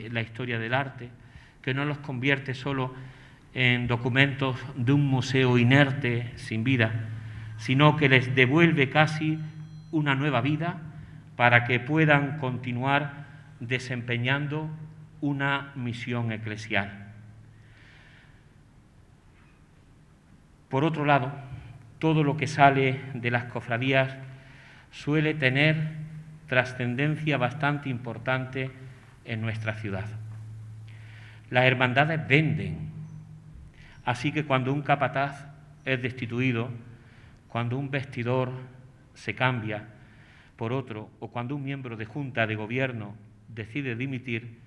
de la historia del arte, que no los convierte solo en documentos de un museo inerte, sin vida, sino que les devuelve casi una nueva vida para que puedan continuar desempeñando una misión eclesial. Por otro lado, todo lo que sale de las cofradías suele tener trascendencia bastante importante en nuestra ciudad. Las hermandades venden, así que cuando un capataz es destituido, cuando un vestidor se cambia por otro o cuando un miembro de junta de gobierno decide dimitir,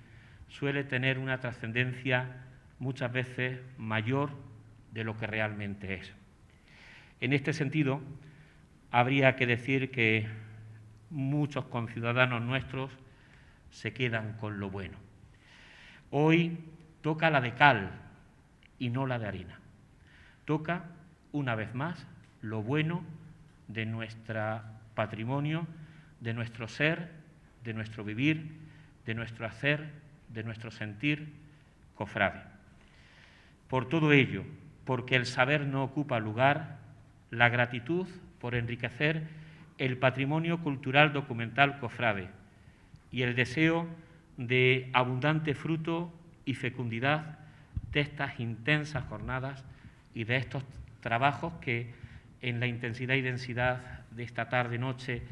suele tener una trascendencia muchas veces mayor de lo que realmente es. En este sentido, habría que decir que muchos conciudadanos nuestros se quedan con lo bueno. Hoy toca la de cal y no la de harina. Toca, una vez más, lo bueno de nuestro patrimonio, de nuestro ser, de nuestro vivir, de nuestro hacer, de nuestro sentir cofrade. Por todo ello, porque el saber no ocupa lugar, la gratitud por enriquecer el patrimonio cultural documental cofrade y el deseo de abundante fruto y fecundidad de estas intensas jornadas y de estos trabajos que en la intensidad y densidad de esta tarde, noche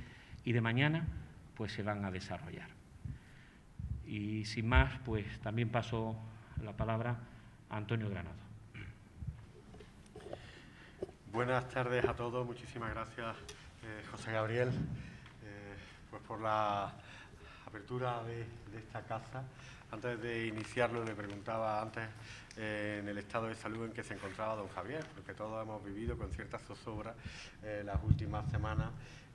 y de mañana, pues se van a desarrollar. Y sin más, pues también paso la palabra a Antonio Granado. Buenas tardes a todos. Muchísimas gracias, José Gabriel, pues por la apertura de esta casa. Antes de iniciarlo, le preguntaba antes en el estado de salud en que se encontraba don Javier, porque todos hemos vivido con cierta zozobra las últimas semanas.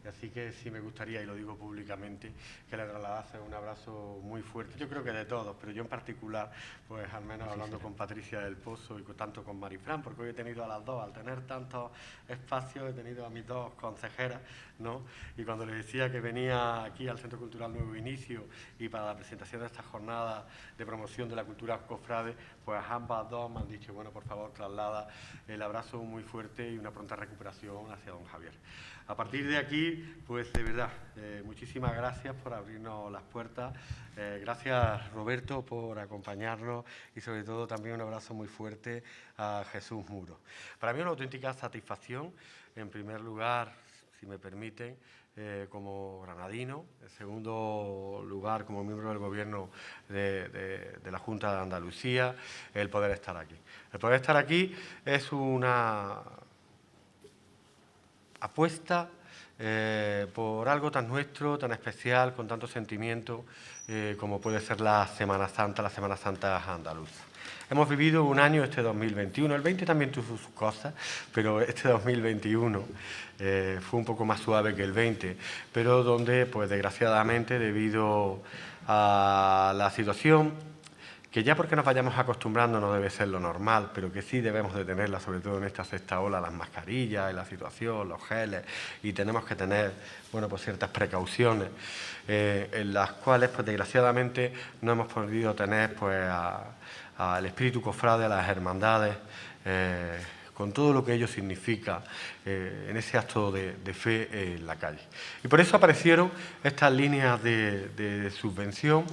Así que sí me gustaría, y lo digo públicamente, que le trasladase un abrazo muy fuerte. Yo creo que de todos, pero yo en particular, pues al menos hablando con Patricia del Pozo y tanto con Marifran, porque hoy he tenido a las dos, al tener tantos espacios, he tenido a mis dos consejeras, ¿no? Y cuando les decía que venía aquí al Centro Cultural Nuevo Inicio y para la presentación de esta jornada de promoción de la cultura cofrade, pues ambas dos me han dicho, bueno, por favor, traslada el abrazo muy fuerte y una pronta recuperación hacia don Javier. A partir de aquí, pues de verdad, muchísimas gracias por abrirnos las puertas. Gracias, Roberto, por acompañarnos y sobre todo también un abrazo muy fuerte a Jesús Muro. Para mí es una auténtica satisfacción, en primer lugar, si me permiten, como granadino, en segundo lugar, como miembro del Gobierno de la Junta de Andalucía, el poder estar aquí. El poder estar aquí es una apuesta por algo tan nuestro, tan especial, con tanto sentimiento, como puede ser la Semana Santa andaluza. Hemos vivido un año, este 2021, el 20 también tuvo sus cosas, pero este 2021 fue un poco más suave que el 20, pero donde, pues desgraciadamente, debido a la situación, que ya porque nos vayamos acostumbrando no debe ser lo normal, pero que sí debemos de tenerla, sobre todo en esta sexta ola, las mascarillas, en la situación, los geles, y tenemos que tener, bueno, pues ciertas precauciones, en las cuales, pues desgraciadamente, no hemos podido tener, pues, al espíritu cofrade, a las hermandades, con todo lo que ello significa en ese acto de fe en la calle. Y por eso aparecieron estas líneas de subvención,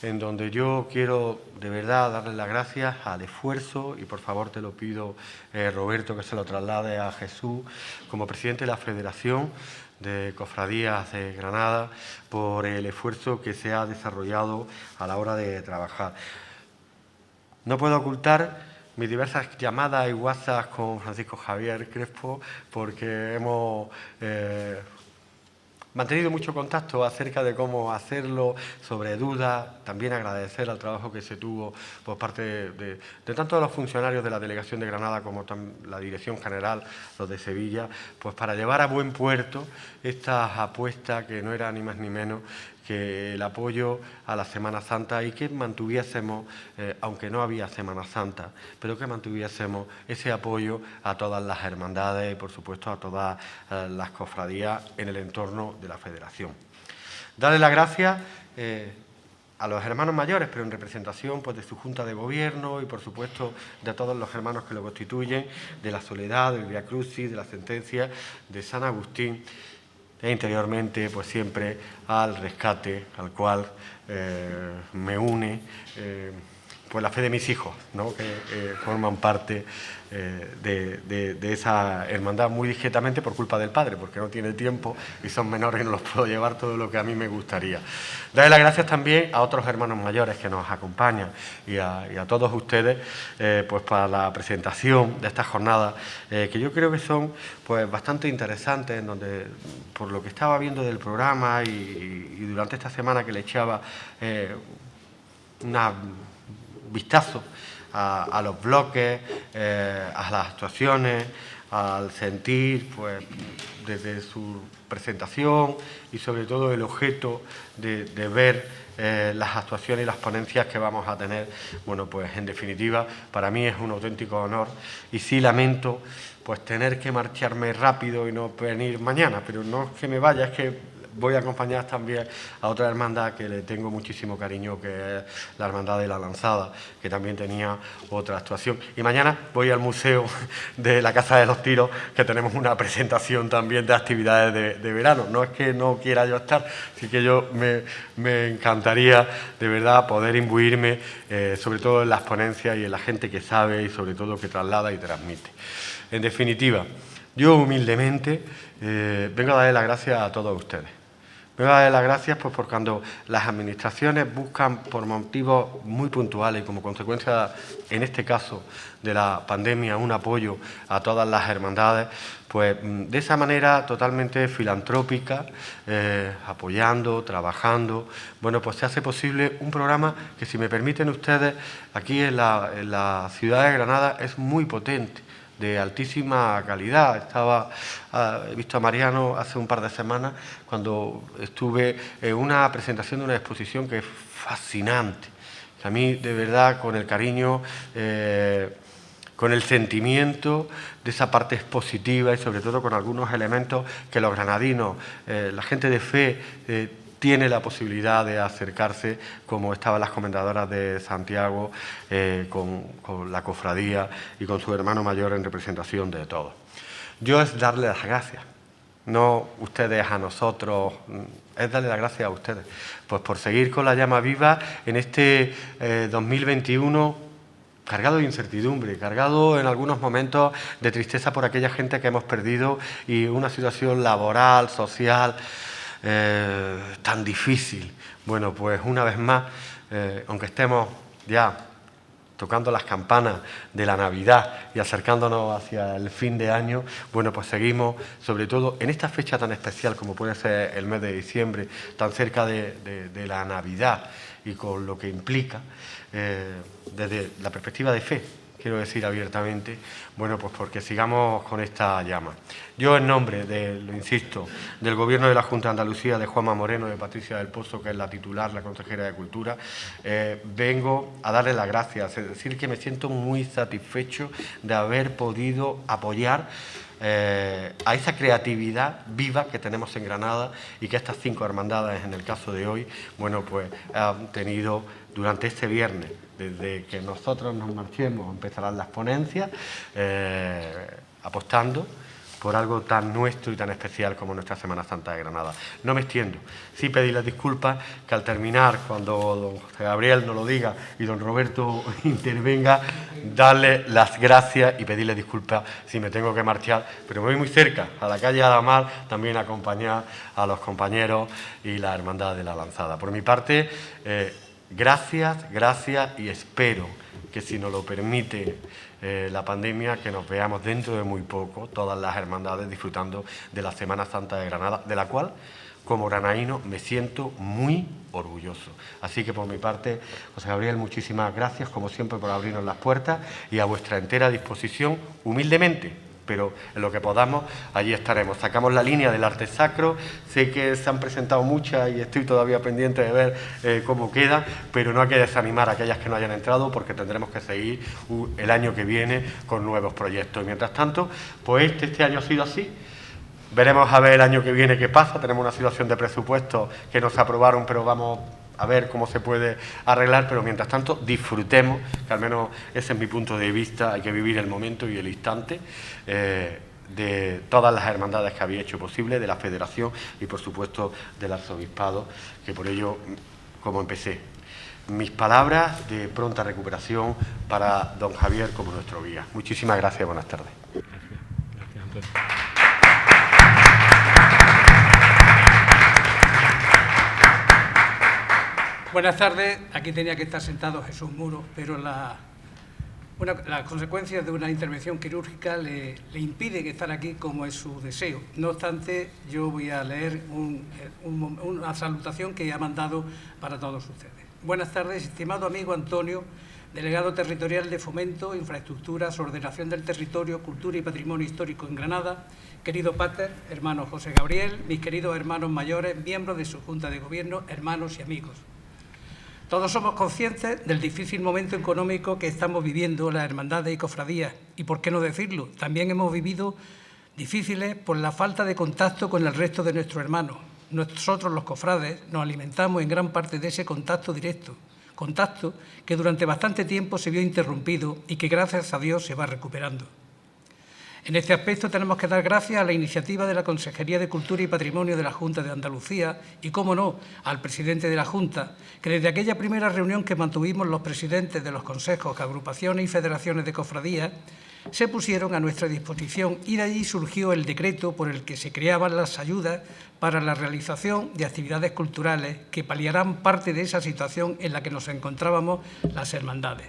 en donde yo quiero de verdad darles las gracias al esfuerzo, y por favor te lo pido, Roberto, que se lo traslade a Jesús, como presidente de la Federación de Cofradías de Granada, por el esfuerzo que se ha desarrollado a la hora de trabajar. No puedo ocultar mis diversas llamadas y WhatsApp con Francisco Javier Crespo, porque hemos mantenido mucho contacto acerca de cómo hacerlo, sobre dudas, también agradecer al trabajo que se tuvo por parte de tanto de los funcionarios de la Delegación de Granada como la Dirección General, los de Sevilla, pues para llevar a buen puerto estas apuestas que no era ni más ni menos que el apoyo a la Semana Santa y que mantuviésemos, aunque no había Semana Santa, pero que mantuviésemos ese apoyo a todas las hermandades y, por supuesto, a todas las cofradías en el entorno de la Federación. Darle las gracias a los hermanos mayores, pero en representación pues, de su Junta de Gobierno y, por supuesto, de todos los hermanos que lo constituyen, de la Soledad, del Vía Crucis, de la Sentencia, de San Agustín, e interiormente, pues siempre al rescate, al cual me une pues la fe de mis hijos, ¿no? Que forman parte de esa hermandad muy discretamente por culpa del padre, porque no tiene tiempo y son menores y no los puedo llevar todo lo que a mí me gustaría. Darle las gracias también a otros hermanos mayores que nos acompañan y a todos ustedes pues para la presentación de esta jornada, que yo creo que son pues bastante interesantes, en donde por lo que estaba viendo del programa y durante esta semana que le echaba una vistazo a los bloques, a las actuaciones, al sentir, pues desde su presentación y sobre todo el objeto de ver las actuaciones y las ponencias que vamos a tener. Bueno, pues en definitiva, para mí es un auténtico honor y sí lamento pues tener que marcharme rápido y no venir mañana, pero no es que me vaya, es que voy a acompañar también a otra hermandad que le tengo muchísimo cariño, que es la Hermandad de la Lanzada, que también tenía otra actuación. Y mañana voy al Museo de la Casa de los Tiros, que tenemos una presentación también de actividades de verano. No es que no quiera yo estar, sí que yo me encantaría de verdad poder imbuirme, sobre todo en las ponencias y en la gente que sabe y sobre todo que traslada y transmite. En definitiva, yo humildemente vengo a darle las gracias a todos ustedes. Vengo a darle las gracias pues, por cuando las administraciones buscan por motivos muy puntuales y como consecuencia, en este caso, de la pandemia, un apoyo a todas las hermandades, pues de esa manera totalmente filantrópica, apoyando, trabajando, bueno, pues se hace posible un programa que, si me permiten ustedes, aquí en la ciudad de Granada es muy potente, de altísima calidad. He visto a Mariano hace un par de semanas cuando estuve en una presentación de una exposición que es fascinante, que a mí de verdad con el cariño, con el sentimiento de esa parte expositiva y sobre todo con algunos elementos que los granadinos, la gente de fe, tiene la posibilidad de acercarse, como estaban las comendadoras de Santiago, con la cofradía y con su hermano mayor en representación de todos. Yo es darle las gracias, no ustedes a nosotros, es darle las gracias a ustedes, pues por seguir con la llama viva en este 2021, cargado de incertidumbre, cargado en algunos momentos de tristeza por aquella gente que hemos perdido y una situación laboral, social, tan difícil. Bueno, pues una vez más, aunque estemos ya tocando las campanas de la Navidad y acercándonos hacia el fin de año, bueno, pues seguimos, sobre todo en esta fecha tan especial como puede ser el mes de diciembre, tan cerca de la Navidad y con lo que implica, desde la perspectiva de fe, quiero decir abiertamente, bueno, pues porque sigamos con esta llama. Yo, en nombre, lo insisto, del Gobierno de la Junta de Andalucía, de Juanma Moreno, de Patricia del Pozo, que es la titular, la consejera de Cultura, vengo a darle las gracias, es decir, que me siento muy satisfecho de haber podido apoyar a esa creatividad viva que tenemos en Granada y que estas 5 hermandades, en el caso de hoy, bueno, pues han tenido durante este viernes. Desde que nosotros nos marchemos empezarán las ponencias, apostando por algo tan nuestro y tan especial como nuestra Semana Santa de Granada. No me extiendo, sí pedirles disculpas, que al terminar, cuando don José Gabriel nos lo diga y don Roberto intervenga, darle las gracias y pedirles disculpas si me tengo que marchar, pero me voy muy cerca, a la calle Adamar, también a acompañar a los compañeros y la Hermandad de la Lanzada. Por mi parte, gracias y espero que, si nos lo permite la pandemia, que nos veamos dentro de muy poco, todas las hermandades disfrutando de la Semana Santa de Granada, de la cual, como granadino, me siento muy orgulloso. Así que, por mi parte, José Gabriel, muchísimas gracias, como siempre, por abrirnos las puertas y a vuestra entera disposición, humildemente, pero en lo que podamos, allí estaremos. Sacamos la línea del arte sacro, sé que se han presentado muchas y estoy todavía pendiente de ver cómo queda, pero no hay que desanimar a aquellas que no hayan entrado, porque tendremos que seguir el año que viene con nuevos proyectos. Y mientras tanto, pues este año ha sido así. Veremos a ver el año que viene qué pasa. Tenemos una situación de presupuesto que nos aprobaron, pero vamos a ver cómo se puede arreglar, pero mientras tanto disfrutemos, que al menos ese es mi punto de vista, hay que vivir el momento y el instante de todas las hermandades que había hecho posible, de la Federación y por supuesto del Arzobispado, que por ello, como empecé, mis palabras de pronta recuperación para don Javier como nuestro guía. Muchísimas gracias, buenas tardes. Gracias, Antonio. Buenas tardes. Aquí tenía que estar sentado Jesús Muro, pero las consecuencias de una intervención quirúrgica le impiden estar aquí como es su deseo. No obstante, yo voy a leer una salutación que ha mandado para todos ustedes. Buenas tardes, estimado amigo Antonio, delegado territorial de Fomento, Infraestructuras, Ordenación del Territorio, Cultura y Patrimonio Histórico en Granada, querido Pater, hermano José Gabriel, mis queridos hermanos mayores, miembros de su Junta de Gobierno, hermanos y amigos. Todos somos conscientes del difícil momento económico que estamos viviendo las hermandades y cofradías, y por qué no decirlo, también hemos vivido difíciles por la falta de contacto con el resto de nuestros hermanos. Nosotros, los cofrades, nos alimentamos en gran parte de ese contacto directo, contacto que durante bastante tiempo se vio interrumpido y que gracias a Dios se va recuperando. En este aspecto tenemos que dar gracias a la iniciativa de la Consejería de Cultura y Patrimonio de la Junta de Andalucía y, cómo no, al presidente de la Junta, que desde aquella primera reunión que mantuvimos los presidentes de los consejos, agrupaciones y federaciones de cofradías, se pusieron a nuestra disposición y de allí surgió el decreto por el que se creaban las ayudas para la realización de actividades culturales que paliarán parte de esa situación en la que nos encontrábamos las hermandades.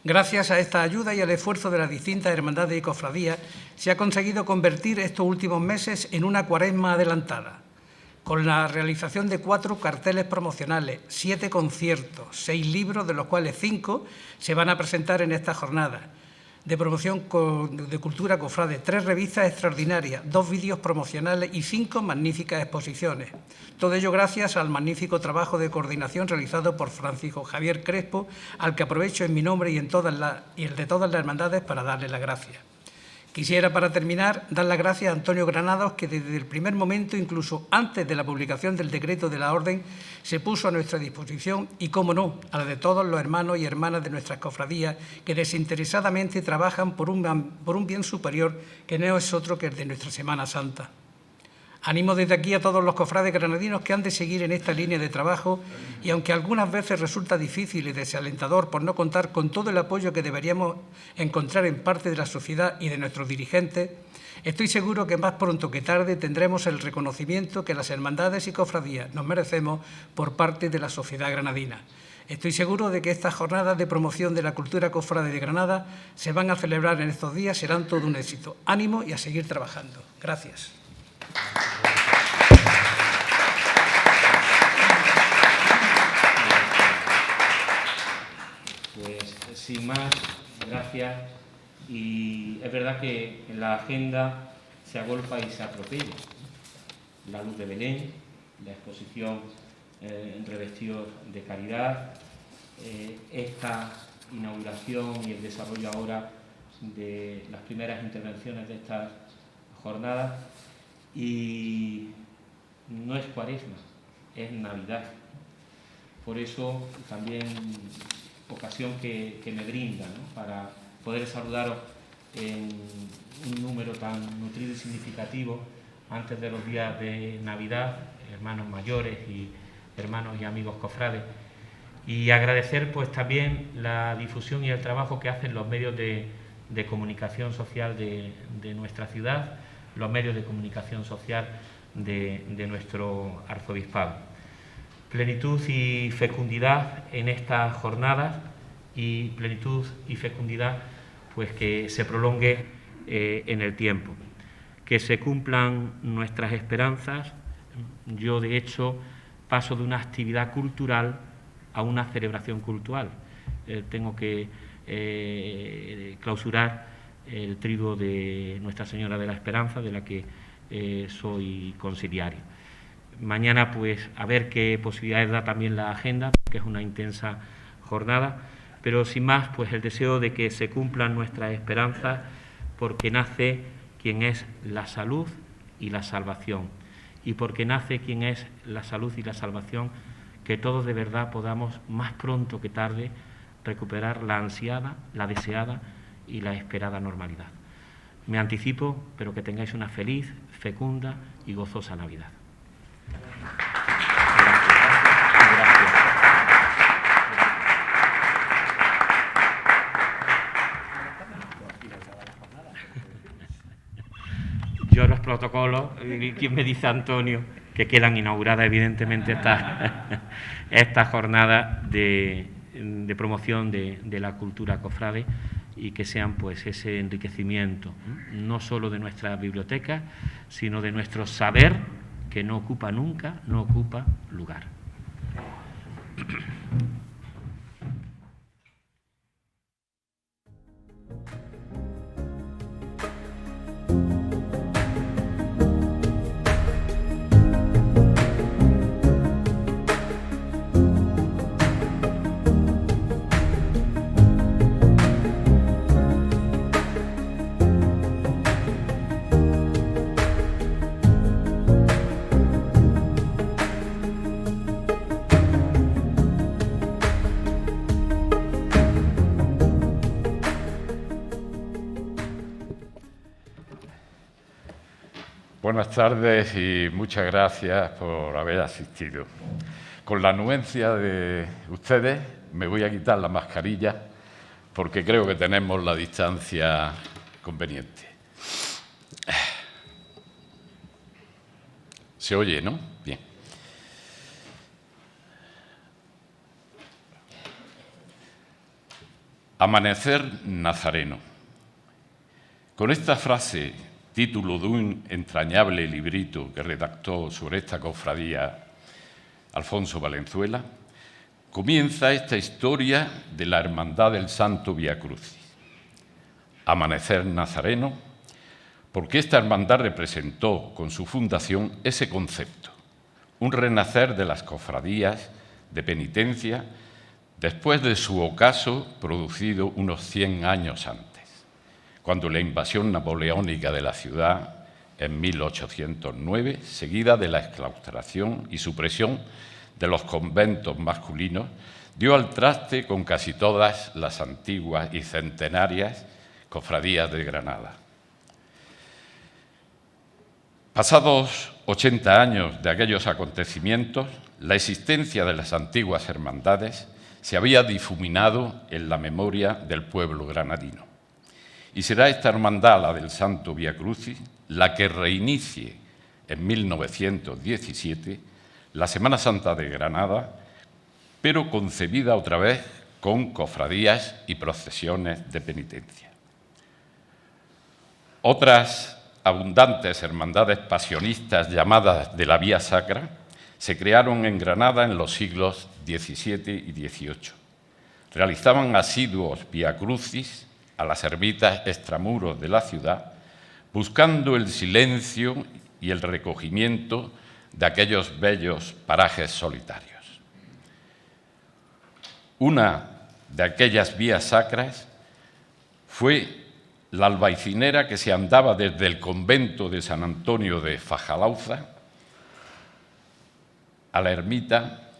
Gracias a esta ayuda y al esfuerzo de las distintas hermandades y cofradías, se ha conseguido convertir estos últimos meses en una cuaresma adelantada, con la realización de 4 carteles promocionales, 7 conciertos, 6 libros, de los cuales 5 se van a presentar en esta jornada de promoción de cultura cofrade, 3 revistas extraordinarias, 2 vídeos promocionales y 5 magníficas exposiciones. Todo ello gracias al magnífico trabajo de coordinación realizado por Francisco Javier Crespo, al que aprovecho en mi nombre y el de todas las hermandades para darle las gracias. Quisiera, para terminar, dar las gracias a Antonio Granados, que desde el primer momento, incluso antes de la publicación del decreto de la Orden, se puso a nuestra disposición y, cómo no, a la de todos los hermanos y hermanas de nuestras cofradías que desinteresadamente trabajan por un bien superior que no es otro que el de nuestra Semana Santa. Animo desde aquí a todos los cofrades granadinos que han de seguir en esta línea de trabajo y aunque algunas veces resulta difícil y desalentador por no contar con todo el apoyo que deberíamos encontrar en parte de la sociedad y de nuestros dirigentes, estoy seguro que más pronto que tarde tendremos el reconocimiento que las hermandades y cofradías nos merecemos por parte de la sociedad granadina. Estoy seguro de que estas jornadas de promoción de la cultura cofrade de Granada se van a celebrar en estos días, serán todo un éxito. Ánimo y a seguir trabajando. Gracias. Pues sin más, gracias. Y es verdad que en la agenda se agolpa y se atropella la luz de Belén, la exposición Revestidos de Caridad, esta inauguración y el desarrollo ahora de las primeras intervenciones de estas jornadas. Y no es Cuaresma, es Navidad. Por eso también ocasión que me brinda, ¿no?, para poder saludaros en un número tan nutrido y significativo antes de los días de Navidad, hermanos mayores y hermanos y amigos cofrades. Y agradecer pues también la difusión y el trabajo que hacen los medios de comunicación social de nuestra ciudad, los medios de comunicación social de nuestro arzobispado. Plenitud y fecundidad en estas jornadas y plenitud y fecundidad pues que se prolongue en el tiempo, que se cumplan nuestras esperanzas. Yo, de hecho, paso de una actividad cultural a una celebración cultural. Tengo que clausurar el triduo de Nuestra Señora de la Esperanza, de la que soy conciliario. Mañana, pues, a ver qué posibilidades da también la agenda, que es una intensa jornada, pero sin más, pues el deseo de que se cumplan nuestras esperanzas, porque nace quien es la salud y la salvación, y porque nace quien es la salud y la salvación, que todos de verdad podamos, más pronto que tarde, recuperar la ansiada, la deseada y la esperada normalidad. Me anticipo, pero que tengáis una feliz, fecunda y gozosa Navidad. Yo los protocolos, ¿quién me dice, Antonio, que quedan inauguradas evidentemente esta jornada de promoción de la cultura cofrade, y que sean pues ese enriquecimiento no solo de nuestras bibliotecas, sino de nuestro saber, que no ocupa nunca, no ocupa lugar. Buenas tardes y muchas gracias por haber asistido. Con la anuencia de ustedes me voy a quitar la mascarilla porque creo que tenemos la distancia conveniente. ¿Se oye, no? Bien. Amanecer nazareno. Con esta frase, título de un entrañable librito que redactó sobre esta cofradía Alfonso Valenzuela, comienza esta historia de la Hermandad del Santo Vía Crucis. Amanecer nazareno, porque esta hermandad representó con su fundación ese concepto, un renacer de las cofradías de penitencia después de su ocaso producido unos 100 años antes, cuando la invasión napoleónica de la ciudad en 1809, seguida de la exclaustración y supresión de los conventos masculinos, dio al traste con casi todas las antiguas y centenarias cofradías de Granada. Pasados 80 años de aquellos acontecimientos, la existencia de las antiguas hermandades se había difuminado en la memoria del pueblo granadino. Y será esta hermandad, la del Santo Vía Crucis, la que reinicie en 1917 la Semana Santa de Granada, pero concebida otra vez con cofradías y procesiones de penitencia. Otras abundantes hermandades pasionistas llamadas de la Vía Sacra se crearon en Granada en los siglos XVII y XVIII. Realizaban asiduos Vía Crucis a las ermitas extramuros de la ciudad, buscando el silencio y el recogimiento de aquellos bellos parajes solitarios. Una de aquellas vías sacras fue la albaycinera que se andaba desde el convento de San Antonio de Fajalauza a la ermita.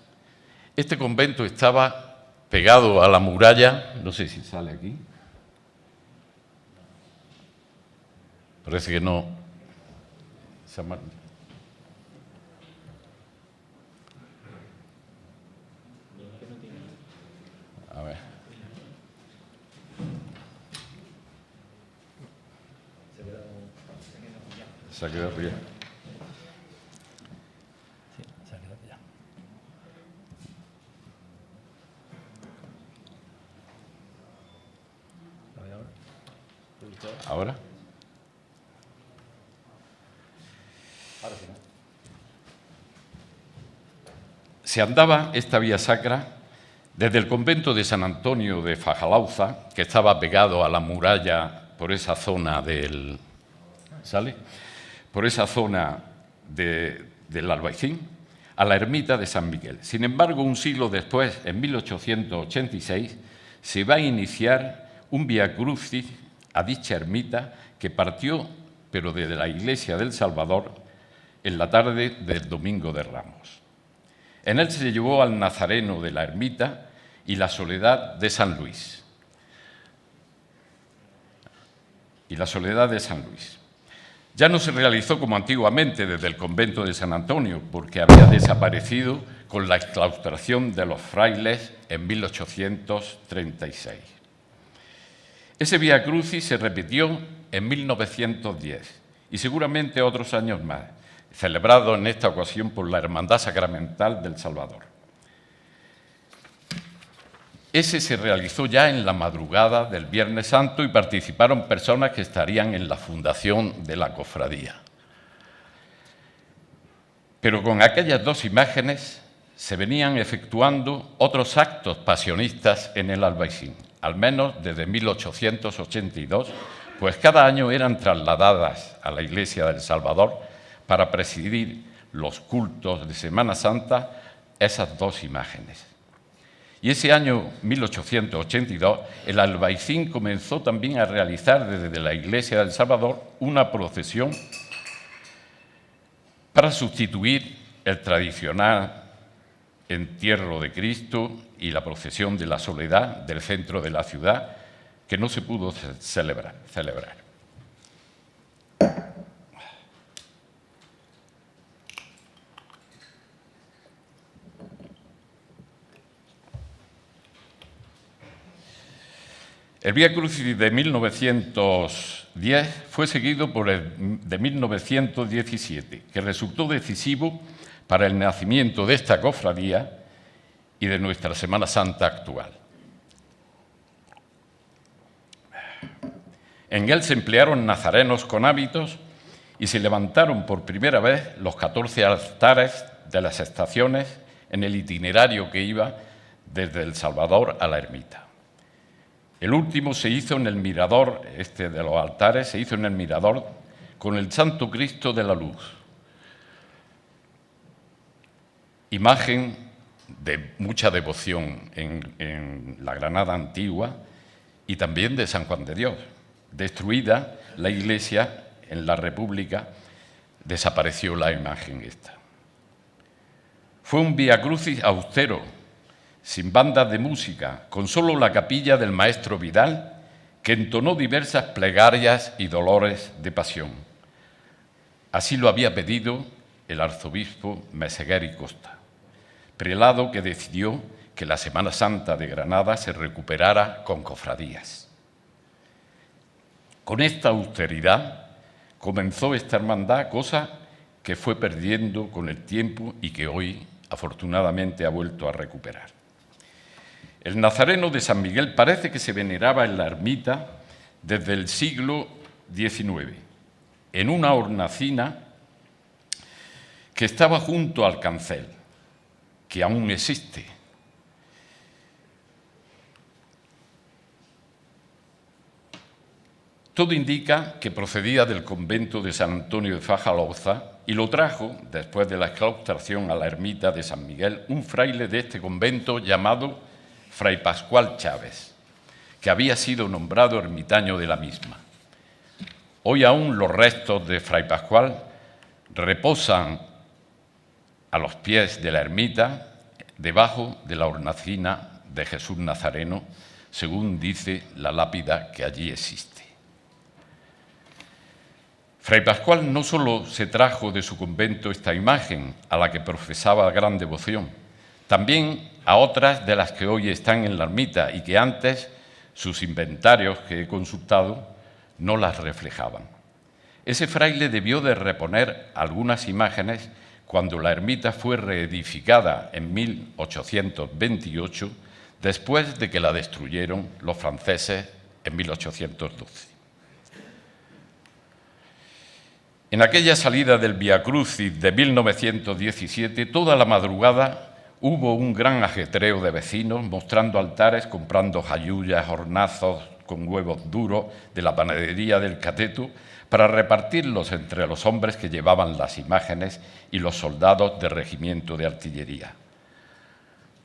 Este convento estaba pegado a la muralla, no sé si sale aquí. Parece que no. A ver. Se ha quedado bien. Sí, se ha quedado ya. ¿Ahora? Se andaba esta vía sacra desde el convento de San Antonio de Fajalauza, que estaba pegado a la muralla por esa zona del... ¿Sale? Por esa zona del Albaicín, a la ermita de San Miguel. Sin embargo, un siglo después, en 1886, se va a iniciar un Vía Crucis a dicha ermita que partió, pero desde la iglesia del Salvador, en la tarde del Domingo de Ramos. En él se llevó al Nazareno de la Ermita y la Soledad de San Luis. Ya no se realizó como antiguamente desde el convento de San Antonio, porque había desaparecido con la exclaustración de los frailes en 1836. Ese Vía Crucis se repitió en 1910 y seguramente otros años más, celebrado en esta ocasión por la Hermandad Sacramental del Salvador. Ese se realizó ya en la madrugada del Viernes Santo y participaron personas que estarían en la fundación de la cofradía. Pero con aquellas dos imágenes se venían efectuando otros actos pasionistas en el Albaicín, al menos desde 1882, pues cada año eran trasladadas a la Iglesia del Salvador para presidir los cultos de Semana Santa esas dos imágenes. Y ese año 1882, el Albaicín comenzó también a realizar desde la Iglesia del Salvador una procesión para sustituir el tradicional entierro de Cristo y la procesión de la Soledad del centro de la ciudad, que no se pudo celebrar. El Vía Crucis de 1910 fue seguido por el de 1917, que resultó decisivo para el nacimiento de esta cofradía y de nuestra Semana Santa actual. En él se emplearon nazarenos con hábitos y se levantaron por primera vez los 14 altares de las estaciones en el itinerario que iba desde El Salvador a la ermita. El último se hizo en el mirador, de los altares, se hizo en el mirador con el Santo Cristo de la Luz, imagen de mucha devoción en la Granada antigua y también de San Juan de Dios. Destruida la iglesia en la República, desapareció la imagen esta. Fue un Vía Crucis austero, sin bandas de música, con solo la capilla del maestro Vidal, que entonó diversas plegarias y dolores de pasión. Así lo había pedido el arzobispo Meseguer y Costa, prelado que decidió que la Semana Santa de Granada se recuperara con cofradías. Con esta austeridad comenzó esta hermandad, cosa que fue perdiendo con el tiempo y que hoy, afortunadamente, ha vuelto a recuperar. El Nazareno de San Miguel parece que se veneraba en la ermita desde el siglo XIX, en una hornacina que estaba junto al cancel, que aún existe. Todo indica que procedía del convento de San Antonio de Fajalauza y lo trajo, después de la exclaustración, a la ermita de San Miguel, un fraile de este convento llamado Fray Pascual Chávez, que había sido nombrado ermitaño de la misma. Hoy aún los restos de Fray Pascual reposan a los pies de la ermita, debajo de la hornacina de Jesús Nazareno, según dice la lápida que allí existe. Fray Pascual no solo se trajo de su convento esta imagen, a la que profesaba gran devoción, también a otras de las que hoy están en la ermita y que antes sus inventarios que he consultado no las reflejaban. Ese fraile debió de reponer algunas imágenes cuando la ermita fue reedificada en 1828, después de que la destruyeron los franceses en 1812. En aquella salida del Vía Crucis de 1917, toda la madrugada hubo un gran ajetreo de vecinos mostrando altares, comprando jayullas, hornazos con huevos duros de la panadería del Cateto para repartirlos entre los hombres que llevaban las imágenes y los soldados del regimiento de artillería.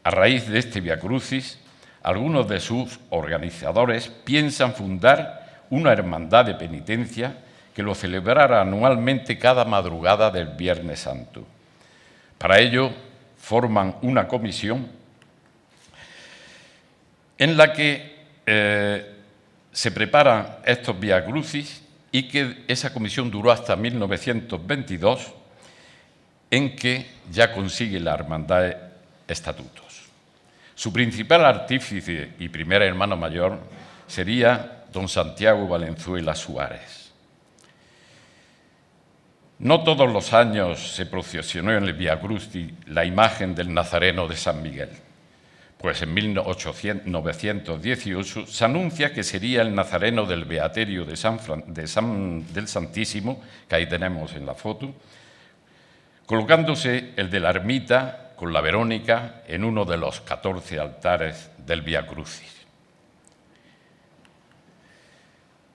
A raíz de este Vía Crucis, algunos de sus organizadores piensan fundar una hermandad de penitencia que lo celebrara anualmente cada madrugada del Viernes Santo. Para ello, forman una comisión en la que se preparan estos Vía Crucis y que esa comisión duró hasta 1922, en que ya consigue la hermandad estatutos. Su principal artífice y primer hermano mayor sería don Santiago Valenzuela Suárez. No todos los años se procesionó en el Vía Crucis la imagen del Nazareno de San Miguel, pues en 1918 se anuncia que sería el Nazareno del Beaterio del Santísimo, que ahí tenemos en la foto, colocándose el de la ermita con la Verónica en uno de los 14 altares del Vía Crucis.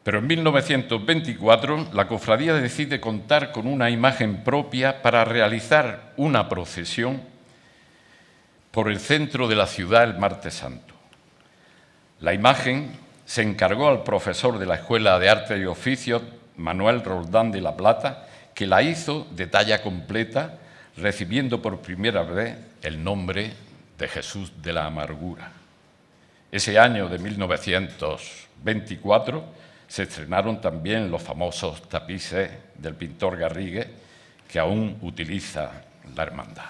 Pero en 1924 la cofradía decide contar con una imagen propia para realizar una procesión por el centro de la ciudad el martes santo. La imagen se encargó al profesor de la Escuela de Arte y Oficios, Manuel Roldán de la Plata, que la hizo de talla completa, recibiendo por primera vez el nombre de Jesús de la Amargura. Ese año de 1924 se estrenaron también los famosos tapices del pintor Garrigues, que aún utiliza la hermandad.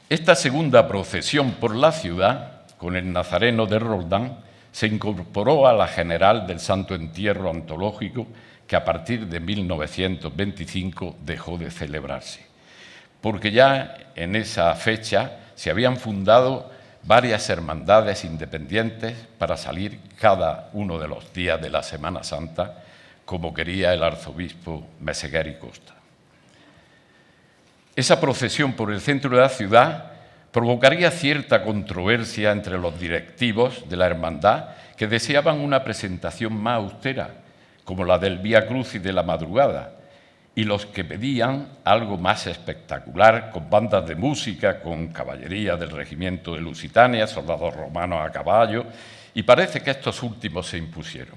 Esta segunda procesión por la ciudad, con el Nazareno de Roldán, se incorporó a la general del Santo Entierro Antológico, que a partir de 1925 dejó de celebrarse, porque ya en esa fecha se habían fundado varias hermandades independientes para salir cada uno de los días de la Semana Santa, como quería el arzobispo Meseguer y Costa. Esa procesión por el centro de la ciudad provocaría cierta controversia entre los directivos de la hermandad, que deseaban una presentación más austera, como la del Vía Crucis de la madrugada, y los que pedían algo más espectacular, con bandas de música, con caballería del regimiento de Lusitania, soldados romanos a caballo, y parece que estos últimos se impusieron.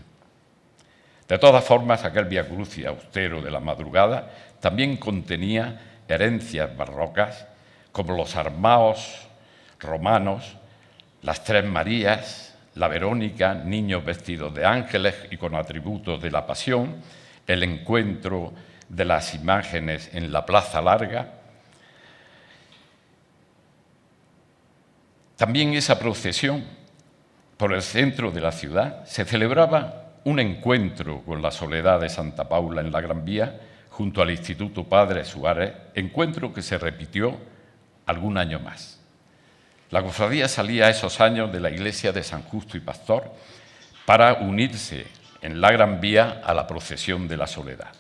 De todas formas, aquel Vía Crucis austero de la madrugada también contenía herencias barrocas, como los armaos romanos, las Tres Marías, la Verónica, niños vestidos de ángeles y con atributos de la Pasión, el encuentro de las imágenes en la Plaza Larga. También esa procesión por el centro de la ciudad se celebraba un encuentro con la Soledad de Santa Paula en la Gran Vía, junto al Instituto Padre Suárez, encuentro que se repitió algún año más. La cofradía salía esos años de la iglesia de San Justo y Pastor para unirse en la Gran Vía a la procesión de la Soledad.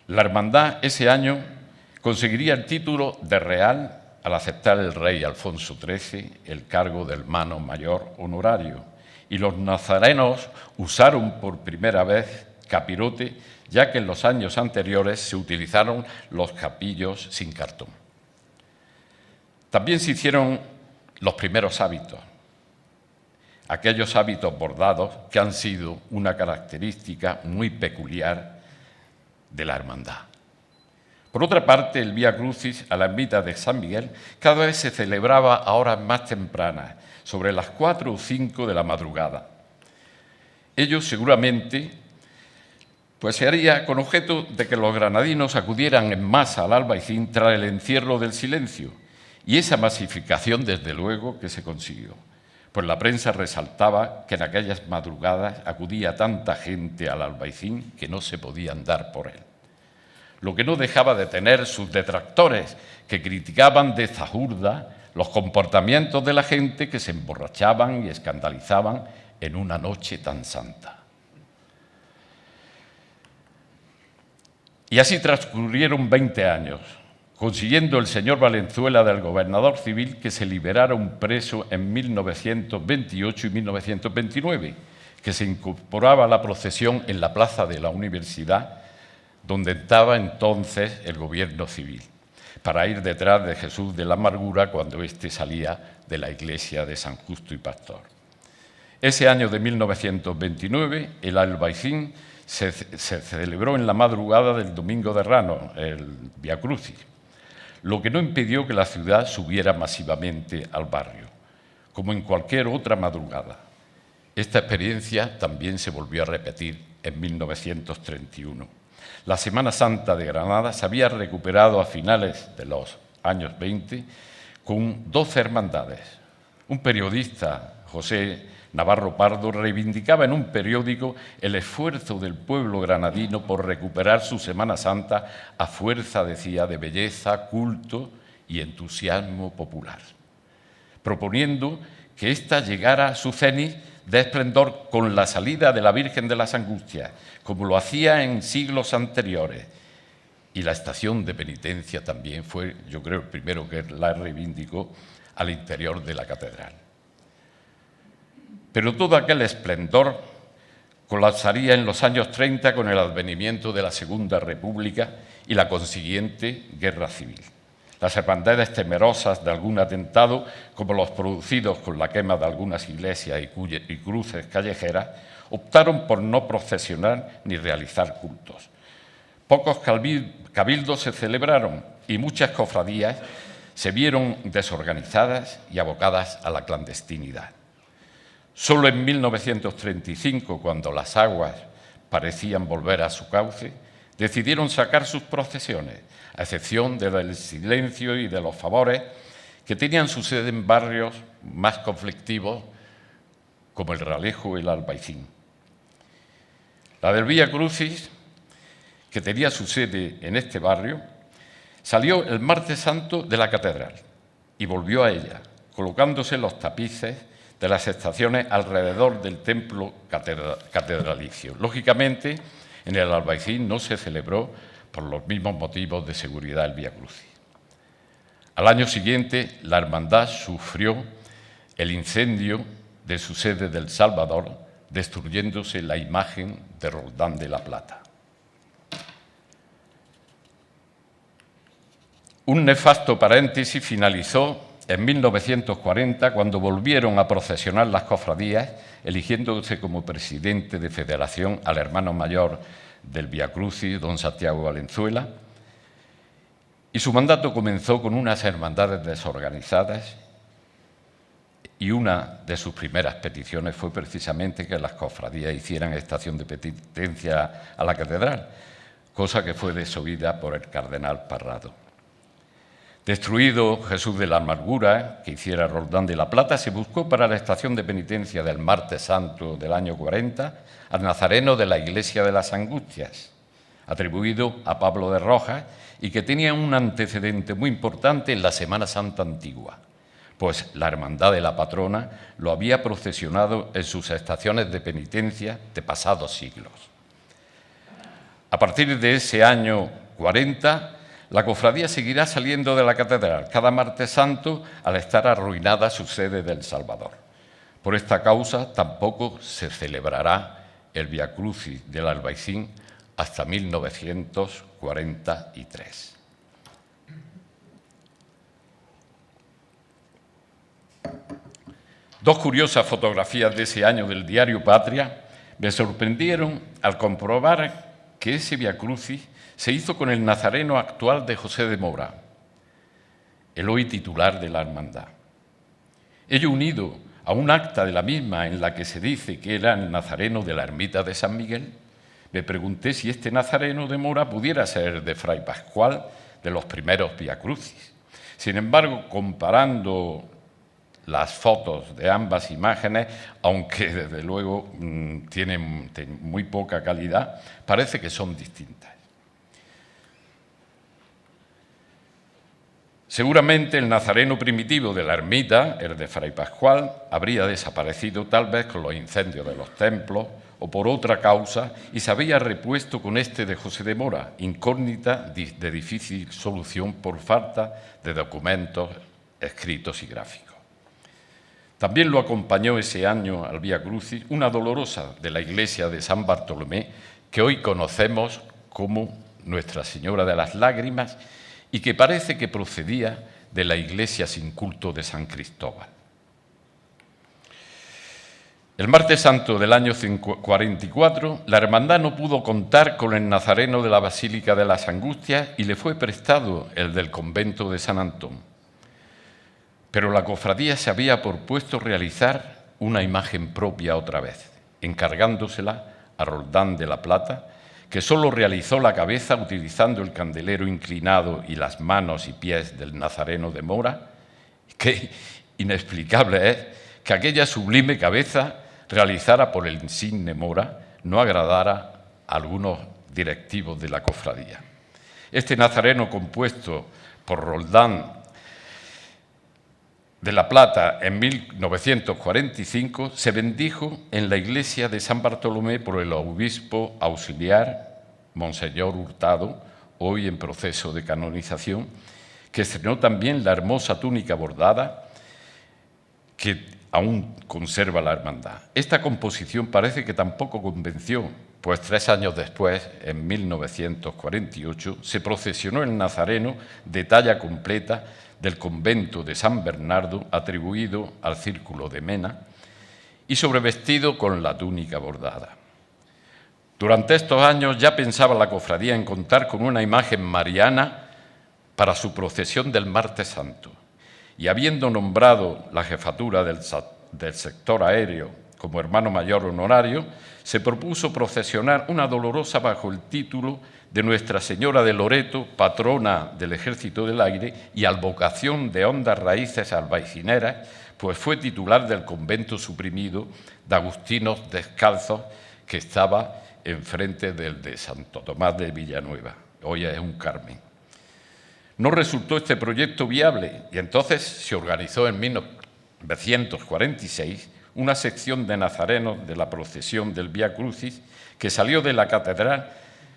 La hermandad ese año conseguiría el título de real al aceptar el rey Alfonso XIII el cargo de hermano mayor honorario, y los nazarenos usaron por primera vez capirote, ya que en los años anteriores se utilizaron los capillos sin cartón. También se hicieron los primeros hábitos, aquellos hábitos bordados que han sido una característica muy peculiar de la hermandad. Por otra parte, el Vía Crucis a la ermita de San Miguel cada vez se celebraba a horas más tempranas, sobre las 4 o 5 de la madrugada. Ello seguramente se haría con objeto de que los granadinos acudieran en masa al Albaicín tras el encierro del silencio, y esa masificación, desde luego, que se consiguió, pues la prensa resaltaba que en aquellas madrugadas acudía tanta gente al Albaicín que no se podía andar por él. Lo que no dejaba de tener sus detractores, que criticaban de zahurda los comportamientos de la gente que se emborrachaban y escandalizaban en una noche tan santa. Y así transcurrieron 20 años, consiguiendo el señor Valenzuela del gobernador civil que se liberara un preso en 1928 y 1929, que se incorporaba a la procesión en la plaza de la Universidad, donde estaba entonces el gobierno civil, para ir detrás de Jesús de la Amargura cuando éste salía de la iglesia de San Justo y Pastor. Ese año de 1929, el Albaicín se celebró en la madrugada del Domingo de Ramos, el Vía Crucis. lo que no impidió que la ciudad subiera masivamente al barrio, como en cualquier otra madrugada. Esta experiencia también se volvió a repetir en 1931. La Semana Santa de Granada se había recuperado a finales de los años 20 con 12 hermandades. Un periodista, José Navarro Pardo, reivindicaba en un periódico el esfuerzo del pueblo granadino por recuperar su Semana Santa a fuerza, decía, de belleza, culto y entusiasmo popular, proponiendo que ésta llegara a su cenit de esplendor con la salida de la Virgen de las Angustias, como lo hacía en siglos anteriores. Y la estación de penitencia también fue, yo creo, el primero que la reivindicó al interior de la catedral. Pero todo aquel esplendor colapsaría en los años 30 con el advenimiento de la Segunda República y la consiguiente Guerra Civil. Las hermandades temerosas de algún atentado, como los producidos con la quema de algunas iglesias y cruces callejeras, optaron por no procesionar ni realizar cultos. Pocos cabildos se celebraron y muchas cofradías se vieron desorganizadas y abocadas a la clandestinidad. Solo en 1935, cuando las aguas parecían volver a su cauce, decidieron sacar sus procesiones, a excepción del silencio y de los favores que tenían su sede en barrios más conflictivos como el Realejo y el Albaicín. La del Vía Crucis, que tenía su sede en este barrio, salió el martes santo de la catedral y volvió a ella, colocándose los tapices de las estaciones alrededor del templo catedralicio. Lógicamente, en el Albaicín no se celebró por los mismos motivos de seguridad el Vía Crucis. Al año siguiente, la hermandad sufrió el incendio de su sede del Salvador, destruyéndose la imagen de Roldán de la Plata. Un nefasto paréntesis finalizó en 1940, cuando volvieron a procesionar las cofradías, eligiéndose como presidente de federación al hermano mayor del Vía Crucis, don Santiago Valenzuela, y su mandato comenzó con unas hermandades desorganizadas y una de sus primeras peticiones fue precisamente que las cofradías hicieran estación de penitencia a la catedral, cosa que fue desoída por el cardenal Parrado. Destruido Jesús de la Amargura, que hiciera Roldán de la Plata, se buscó para la estación de penitencia del martes santo del año 40 al nazareno de la Iglesia de las Angustias, atribuido a Pablo de Rojas y que tenía un antecedente muy importante en la Semana Santa antigua, pues la Hermandad de la Patrona lo había procesionado en sus estaciones de penitencia de pasados siglos. A partir de ese año 40, la cofradía seguirá saliendo de la catedral cada martes santo al estar arruinada su sede del Salvador. Por esta causa tampoco se celebrará el Vía Crucis del Albaicín hasta 1943. Dos curiosas fotografías de ese año del diario Patria me sorprendieron al comprobar que ese Vía Crucis se hizo con el nazareno actual de José de Mora, el hoy titular de la hermandad. Ello unido a un acta de la misma en la que se dice que era el nazareno de la ermita de San Miguel, me pregunté si este nazareno de Mora pudiera ser de Fray Pascual de los primeros Vía Crucis. Sin embargo, comparando las fotos de ambas imágenes, aunque desde luego tienen muy poca calidad, parece que son distintas. Seguramente el nazareno primitivo de la ermita, el de Fray Pascual, habría desaparecido tal vez con los incendios de los templos o por otra causa y se había repuesto con este de José de Mora, incógnita de difícil solución por falta de documentos escritos y gráficos. También lo acompañó ese año al Vía Crucis una dolorosa de la iglesia de San Bartolomé, que hoy conocemos como Nuestra Señora de las Lágrimas, y que parece que procedía de la iglesia sin culto de San Cristóbal. El martes santo del año 44, la hermandad no pudo contar con el nazareno de la Basílica de las Angustias y le fue prestado el del convento de San Antón. Pero la cofradía se había propuesto realizar una imagen propia otra vez, encargándosela a Roldán de la Plata, que solo realizó la cabeza utilizando el candelero inclinado y las manos y pies del nazareno de Mora. Qué inexplicable es que aquella sublime cabeza realizada por el insigne Mora no agradara a algunos directivos de la cofradía. Este nazareno, compuesto por Roldán de la Plata en 1945, se bendijo en la iglesia de San Bartolomé por el obispo auxiliar, Monseñor Hurtado, hoy en proceso de canonización, que estrenó también la hermosa túnica bordada que aún conserva la hermandad. Esta composición parece que tampoco convenció, pues 3 años después, en 1948, se procesionó el nazareno de talla completa del convento de San Bernardo, atribuido al Círculo de Mena, y sobrevestido con la túnica bordada. Durante estos años ya pensaba la cofradía en contar con una imagen mariana para su procesión del Martes Santo, y habiendo nombrado la jefatura del sector aéreo como hermano mayor honorario, se propuso procesionar una dolorosa bajo el título de Nuestra Señora de Loreto, patrona del Ejército del Aire y advocación de hondas raíces albaicineras, pues fue titular del convento suprimido de Agustinos Descalzos, que estaba enfrente del de Santo Tomás de Villanueva. Hoy es un Carmen. No resultó este proyecto viable y entonces se organizó en 1946 una sección de nazarenos de la procesión del Vía Crucis que salió de la catedral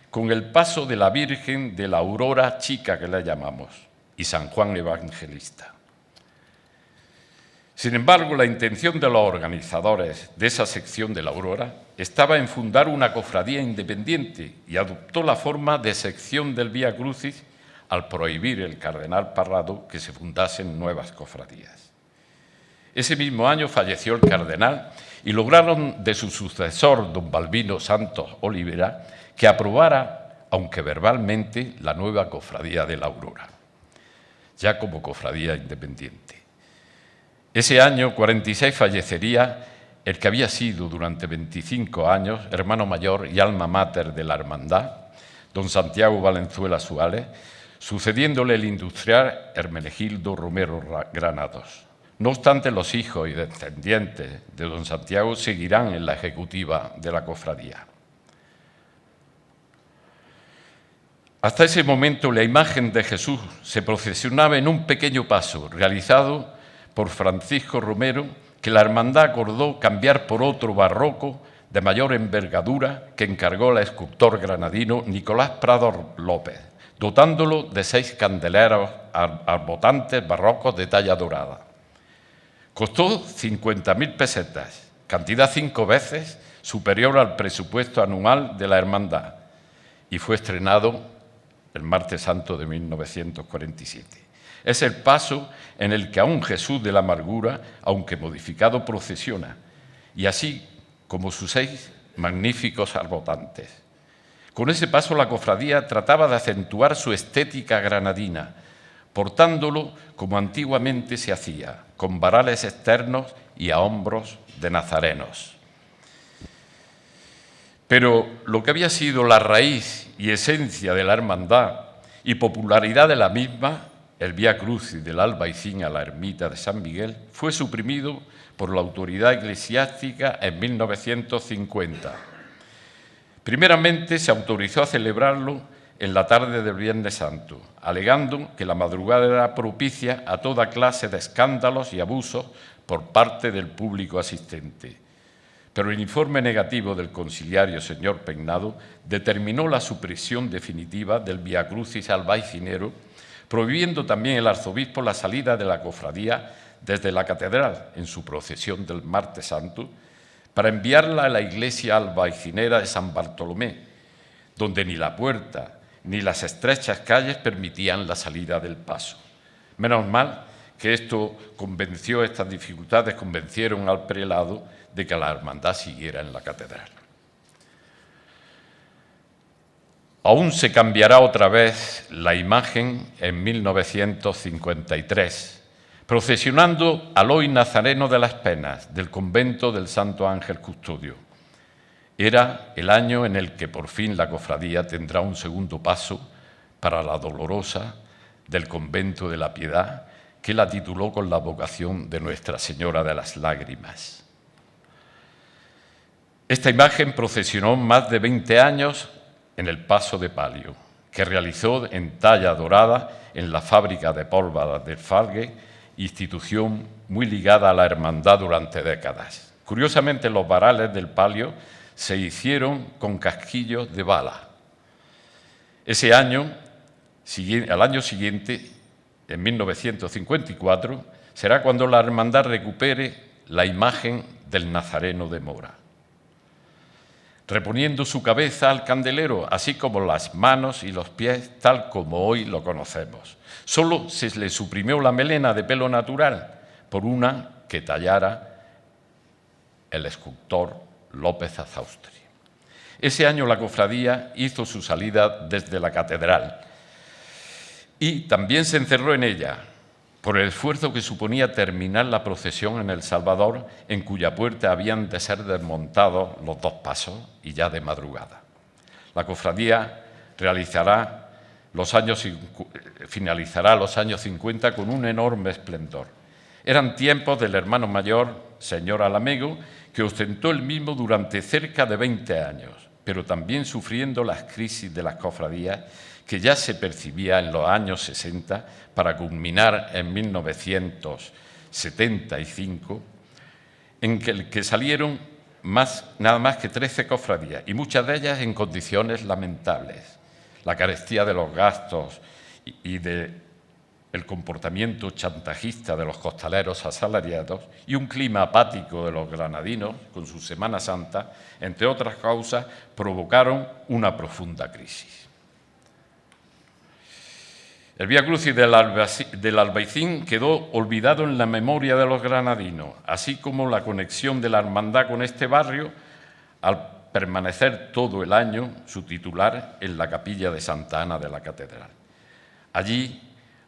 con el paso de la Virgen de la Aurora Chica, que la llamamos, y San Juan Evangelista. Sin embargo, la intención de los organizadores de esa sección de la Aurora estaba en fundar una cofradía independiente y adoptó la forma de sección del Vía Crucis al prohibir el cardenal Parrado que se fundasen nuevas cofradías. Ese mismo año falleció el cardenal y lograron de su sucesor, don Balbino Santos Olivera, que aprobara, aunque verbalmente, la nueva cofradía de la Aurora, ya como cofradía independiente. Ese año 46 fallecería el que había sido durante 25 años hermano mayor y alma mater de la hermandad, don Santiago Valenzuela Suárez, sucediéndole el industrial Hermenegildo Romero Granados. No obstante, los hijos y descendientes de don Santiago seguirán en la ejecutiva de la cofradía. Hasta ese momento, la imagen de Jesús se procesionaba en un pequeño paso realizado por Francisco Romero, que la hermandad acordó cambiar por otro barroco de mayor envergadura que encargó el escultor granadino Nicolás Prado López, dotándolo de 6 candeleros arbotantes barrocos de talla dorada. Costó 50.000 pesetas, cantidad 5 veces superior al presupuesto anual de la hermandad, y fue estrenado el Martes Santo de 1947. Es el paso en el que aún Jesús de la Amargura, aunque modificado, procesiona, y así como sus 6 magníficos arbotantes. Con ese paso la cofradía trataba de acentuar su estética granadina, portándolo como antiguamente se hacía, con varales externos y a hombros de nazarenos. Pero lo que había sido la raíz y esencia de la hermandad y popularidad de la misma, el Vía Crucis del Albaicín a la ermita de San Miguel, fue suprimido por la autoridad eclesiástica en 1950. Primeramente se autorizó a celebrarlo en la tarde del Viernes Santo, alegando que la madrugada era propicia a toda clase de escándalos y abusos por parte del público asistente. Pero el informe negativo del conciliario señor Peinado determinó la supresión definitiva del Vía Crucis albaicinero, prohibiendo también el arzobispo la salida de la cofradía desde la catedral en su procesión del Martes Santo para enviarla a la iglesia albaicinera de San Bartolomé, donde ni la puerta ni las estrechas calles permitían la salida del paso. Menos mal que estas dificultades convencieron al prelado de que la hermandad siguiera en la catedral. Aún se cambiará otra vez la imagen en 1953, procesionando al hoy Nazareno de las Penas del convento del Santo Ángel Custodio. Era el año en el que por fin la cofradía tendrá un segundo paso para la Dolorosa del convento de la Piedad, que la tituló con la vocación de Nuestra Señora de las Lágrimas. Esta imagen procesionó más de 20 años en el paso de palio, que realizó en talla dorada en la fábrica de pólvora del Falgue, institución muy ligada a la hermandad durante décadas. Curiosamente, los varales del palio se hicieron con casquillos de bala. Al año siguiente, en 1954, será cuando la hermandad recupere la imagen del Nazareno de Mora, reponiendo su cabeza al candelero, así como las manos y los pies, tal como hoy lo conocemos. Solo se le suprimió la melena de pelo natural por una que tallara el escultor López Azaustri. Ese año la cofradía hizo su salida desde la catedral y también se encerró en ella, por el esfuerzo que suponía terminar la procesión en El Salvador, en cuya puerta habían de ser desmontados los dos pasos y ya de madrugada. La cofradía finalizará los años 50 con un enorme esplendor. Eran tiempos del hermano mayor, señor Alamego, que ostentó el mismo durante cerca de 20 años, pero también sufriendo las crisis de las cofradías que ya se percibía en los años 60, para culminar en 1975, en que salieron nada más que 13 cofradías, y muchas de ellas en condiciones lamentables. La carestía de los gastos y del comportamiento chantajista de los costaleros asalariados y un clima apático de los granadinos con su Semana Santa, entre otras causas, provocaron una profunda crisis. El Vía Crucis del Albaicín quedó olvidado en la memoria de los granadinos, así como la conexión de la hermandad con este barrio, al permanecer todo el año su titular en la capilla de Santa Ana de la Catedral. Allí,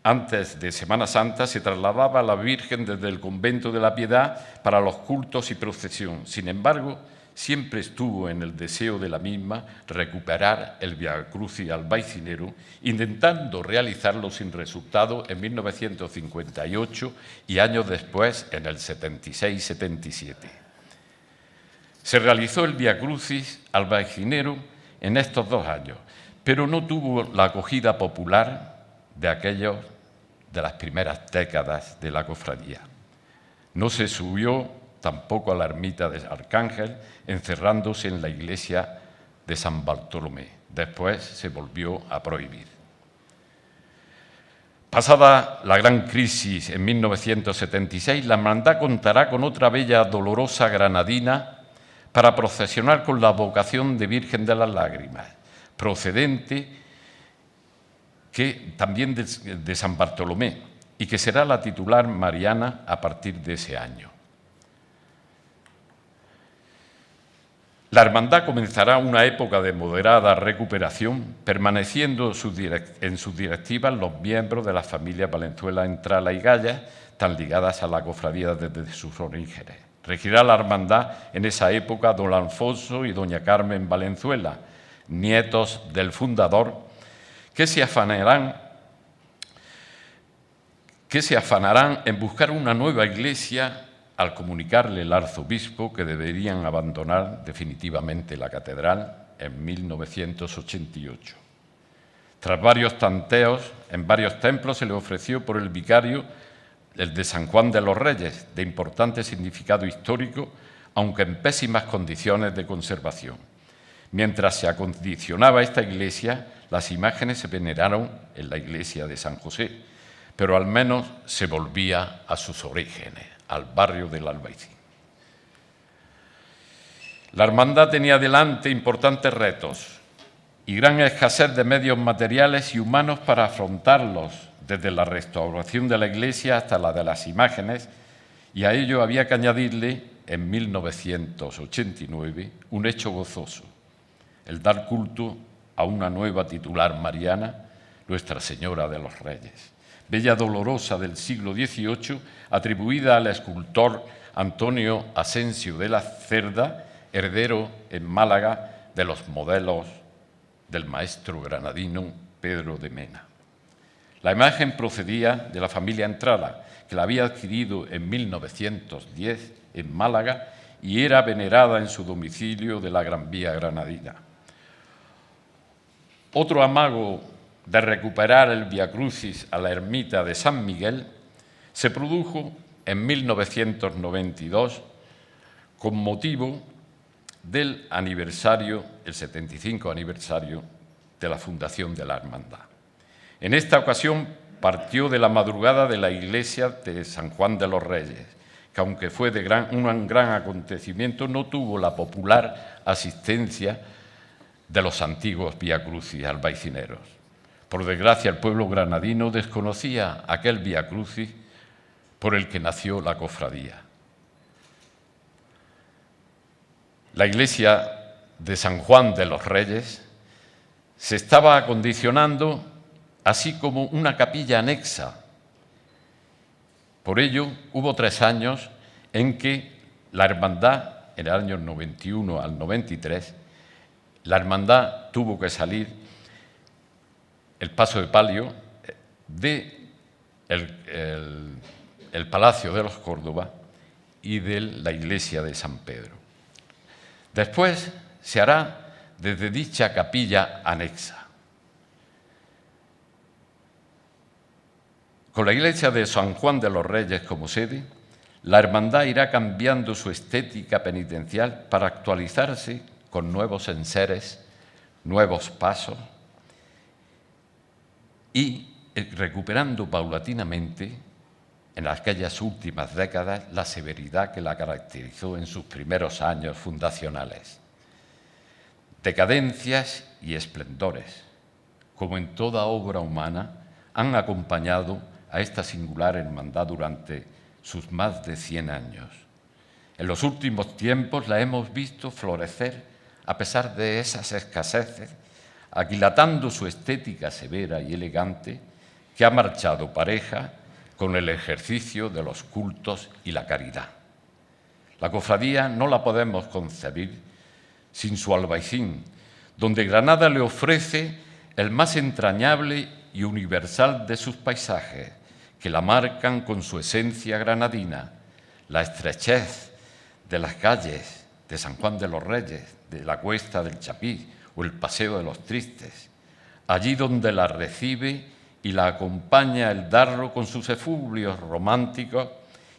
antes de Semana Santa, se trasladaba a la Virgen desde el convento de la Piedad para los cultos y procesión. Sin embargo, siempre estuvo en el deseo de la misma recuperar el Vía Crucis albaicinero, intentando realizarlo sin resultado en 1958 y años después, en el 76-77. Se realizó el Vía Crucis albaicinero en estos 2 años, pero no tuvo la acogida popular de las primeras décadas de la cofradía. No se subió tampoco a la ermita de Arcángel, encerrándose en la iglesia de San Bartolomé. Después se volvió a prohibir. Pasada la gran crisis en 1976, la hermandad contará con otra bella dolorosa granadina para procesionar con la vocación de Virgen de las Lágrimas, procedente también de San Bartolomé, y que será la titular mariana a partir de ese año. La hermandad comenzará una época de moderada recuperación, permaneciendo en sus directivas los miembros de las familias Valenzuela, Entrala y Gaya, tan ligadas a la cofradía desde sus orígenes. Regirá la hermandad en esa época don Alfonso y doña Carmen Valenzuela, nietos del fundador, que se afanarán en buscar una nueva iglesia al comunicarle el arzobispo que deberían abandonar definitivamente la catedral en 1988. Tras varios tanteos en varios templos, se le ofreció por el vicario el de San Juan de los Reyes, de importante significado histórico, aunque en pésimas condiciones de conservación. Mientras se acondicionaba esta iglesia, las imágenes se veneraron en la iglesia de San José, pero al menos se volvía a sus orígenes, al barrio del Albaicín. La hermandad tenía delante importantes retos y gran escasez de medios materiales y humanos para afrontarlos, desde la restauración de la iglesia hasta la de las imágenes, y a ello había que añadirle, en 1989, un hecho gozoso: el dar culto a una nueva titular mariana, Nuestra Señora de los Reyes, bella dolorosa del siglo XVIII, atribuida al escultor Antonio Asensio de la Cerda, heredero en Málaga de los modelos del maestro granadino Pedro de Mena. La imagen procedía de la familia Entrada, que la había adquirido en 1910 en Málaga y era venerada en su domicilio de la Gran Vía granadina. Otro amago de recuperar el Via Crucis a la ermita de San Miguel se produjo en 1992 con motivo del aniversario, el 75 aniversario de la fundación de la Hermandad. En esta ocasión partió de la madrugada de la iglesia de San Juan de los Reyes, que aunque fue un gran acontecimiento, no tuvo la popular asistencia de los antiguos Via Crucis albaicineros. Por desgracia, el pueblo granadino desconocía aquel Via Crucis por el que nació la cofradía. La iglesia de San Juan de los Reyes se estaba acondicionando, así como una capilla anexa. Por ello, hubo 3 años en que la hermandad, en el año 91 al 93, la hermandad tuvo que salir el paso de palio de el Palacio de los Córdoba y de la iglesia de San Pedro. Después se hará desde dicha capilla anexa. Con la iglesia de San Juan de los Reyes como sede, la hermandad irá cambiando su estética penitencial para actualizarse con nuevos enseres, nuevos pasos y recuperando paulatinamente en aquellas últimas décadas la severidad que la caracterizó en sus primeros años fundacionales. Decadencias y esplendores, como en toda obra humana, han acompañado a esta singular hermandad durante sus más de 100 años. En los últimos tiempos la hemos visto florecer a pesar de esas escaseces, aquilatando su estética severa y elegante que ha marchado pareja con el ejercicio de los cultos y la caridad. La cofradía no la podemos concebir sin su albaicín, donde Granada le ofrece el más entrañable y universal de sus paisajes, que la marcan con su esencia granadina, la estrechez de las calles de San Juan de los Reyes, de la Cuesta del Chapí o el Paseo de los Tristes, allí donde la recibe y la acompaña el Darro con sus efluvios románticos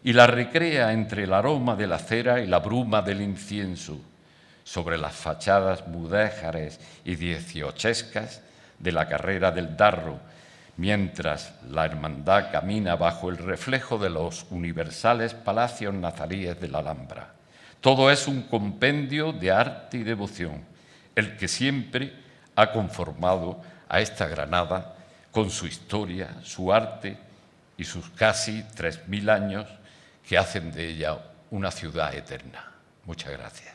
y la recrea entre el aroma de la cera y la bruma del incienso, sobre las fachadas mudéjares y dieciochescas de la carrera del Darro, mientras la hermandad camina bajo el reflejo de los universales palacios nazaríes de la Alhambra. Todo es un compendio de arte y devoción, el que siempre ha conformado a esta Granada con su historia, su arte y sus casi 3000 años que hacen de ella una ciudad eterna. Muchas gracias.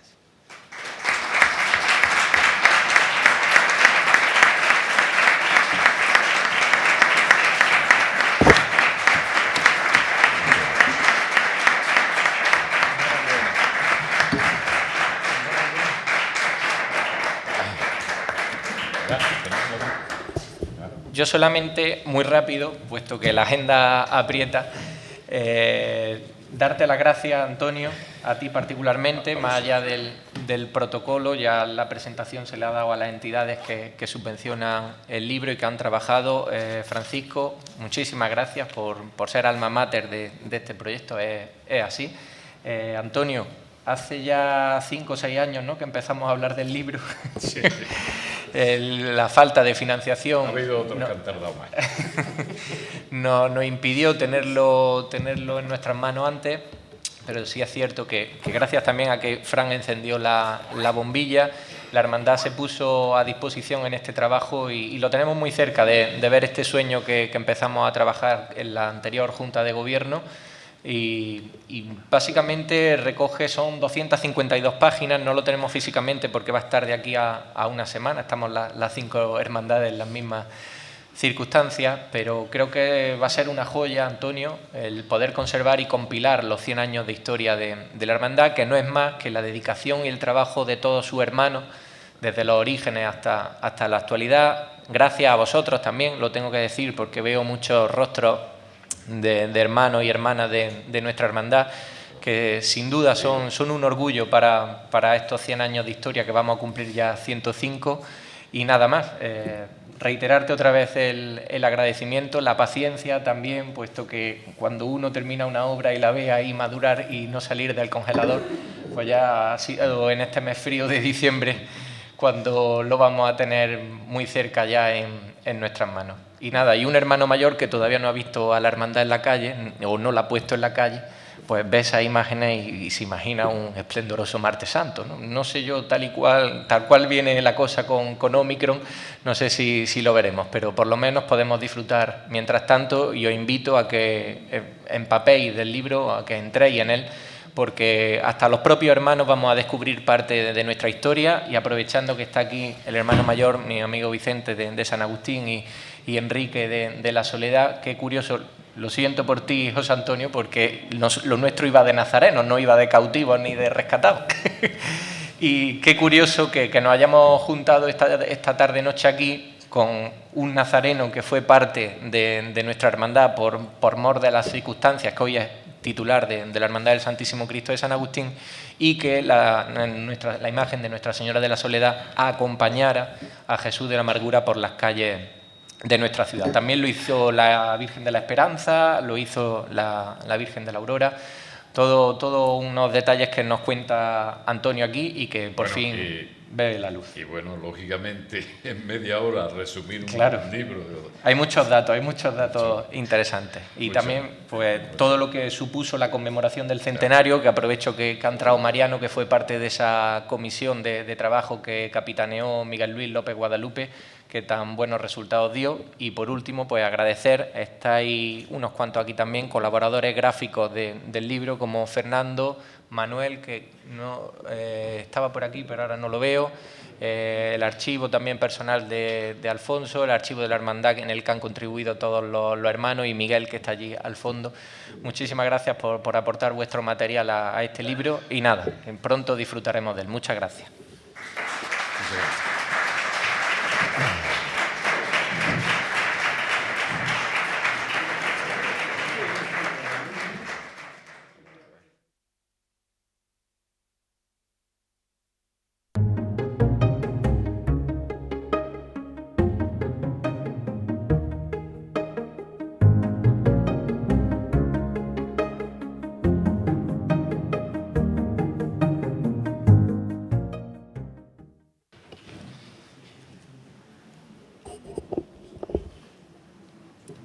Yo solamente, muy rápido, puesto que la agenda aprieta, darte las gracias, Antonio, a ti particularmente, más allá del protocolo. Ya la presentación se le ha dado a las entidades que subvencionan el libro y que han trabajado. Francisco, muchísimas gracias por ser alma mater de este proyecto, es así. Antonio, hace ya 5 o 6 años, ¿no?, que empezamos a hablar del libro. Sí. La falta de financiación. Ha habido otros que han tardado más. Nos impidió tenerlo en nuestras manos antes, pero sí es cierto que gracias también a que Fran encendió la bombilla, La hermandad se puso a disposición en este trabajo y lo tenemos muy cerca de ver este sueño que empezamos a trabajar en la anterior Junta de Gobierno. Y básicamente recoge, son 252 páginas, no lo tenemos físicamente porque va a estar de aquí a una semana, estamos las 5 hermandades en las mismas circunstancias, pero creo que va a ser una joya, Antonio, el poder conservar y compilar los 100 años de historia de la hermandad, que no es más que la dedicación y el trabajo de todos sus hermanos, desde los orígenes hasta la actualidad. Gracias a vosotros también, lo tengo que decir, porque veo muchos rostros de hermanos y hermanas de nuestra hermandad, que sin duda son un orgullo para estos 100 años de historia, que vamos a cumplir ya 105, y nada más. Reiterarte otra vez el agradecimiento, la paciencia también, puesto que cuando uno termina una obra y la ve ahí madurar y no salir del congelador, pues ya ha sido en este mes frío de diciembre cuando lo vamos a tener muy cerca ya en nuestras manos. Y nada, y un hermano mayor que todavía no ha visto a la hermandad en la calle, o no la ha puesto en la calle, pues ve esas imágenes y se imagina un esplendoroso martes santo, ¿no? No sé yo tal cual viene la cosa con Omicron, no sé si lo veremos, pero por lo menos podemos disfrutar mientras tanto, y os invito a que empapéis del libro, a que entréis en él, porque hasta los propios hermanos vamos a descubrir parte de nuestra historia, y aprovechando que está aquí el hermano mayor, mi amigo Vicente de San Agustín y Enrique de la Soledad, qué curioso. Lo siento por ti, José Antonio, porque lo nuestro iba de nazarenos, no iba de cautivos ni de rescatados. Y qué curioso que nos hayamos juntado esta tarde-noche aquí con un nazareno que fue parte de nuestra hermandad por mor de las circunstancias, que hoy es titular de la Hermandad del Santísimo Cristo de San Agustín, y que la imagen de Nuestra Señora de la Soledad acompañara a Jesús de la Amargura por las calles de nuestra ciudad. También lo hizo la Virgen de la Esperanza, lo hizo la Virgen de la Aurora, todo unos detalles que nos cuenta Antonio aquí y que por fin ve la luz. Y bueno, lógicamente en media hora resumir un libro. Hay muchos datos interesantes. Y también pues todo lo que supuso la conmemoración del centenario, que aprovecho que ha entrado Mariano, que fue parte de esa comisión de trabajo que capitaneó Miguel Luis López Guadalupe, que tan buenos resultados dio. Y por último, pues agradecer, estáis unos cuantos aquí también, colaboradores gráficos del libro, como Fernando, Manuel, que no estaba por aquí, pero ahora no lo veo, el archivo también personal de Alfonso, el archivo de la hermandad en el que han contribuido todos los hermanos, y Miguel, que está allí al fondo. Muchísimas gracias por aportar vuestro material a este libro, y nada, pronto disfrutaremos de él. Muchas gracias.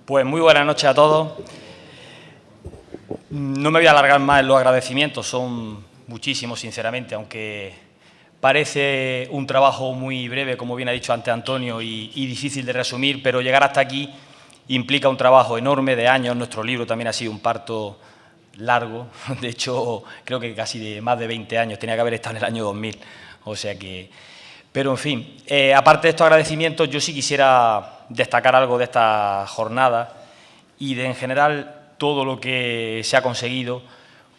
Pues muy buenas noches a todos. No me voy a alargar más en los agradecimientos, son muchísimos, sinceramente, aunque parece un trabajo muy breve, como bien ha dicho antes Antonio, y difícil de resumir, pero llegar hasta aquí implica un trabajo enorme de años. Nuestro libro también ha sido un parto largo, de hecho, creo que casi de más de 20 años, tenía que haber estado en el año 2000, o sea que... Pero, en fin, aparte de estos agradecimientos, yo sí quisiera destacar algo de esta jornada y de, en general, todo lo que se ha conseguido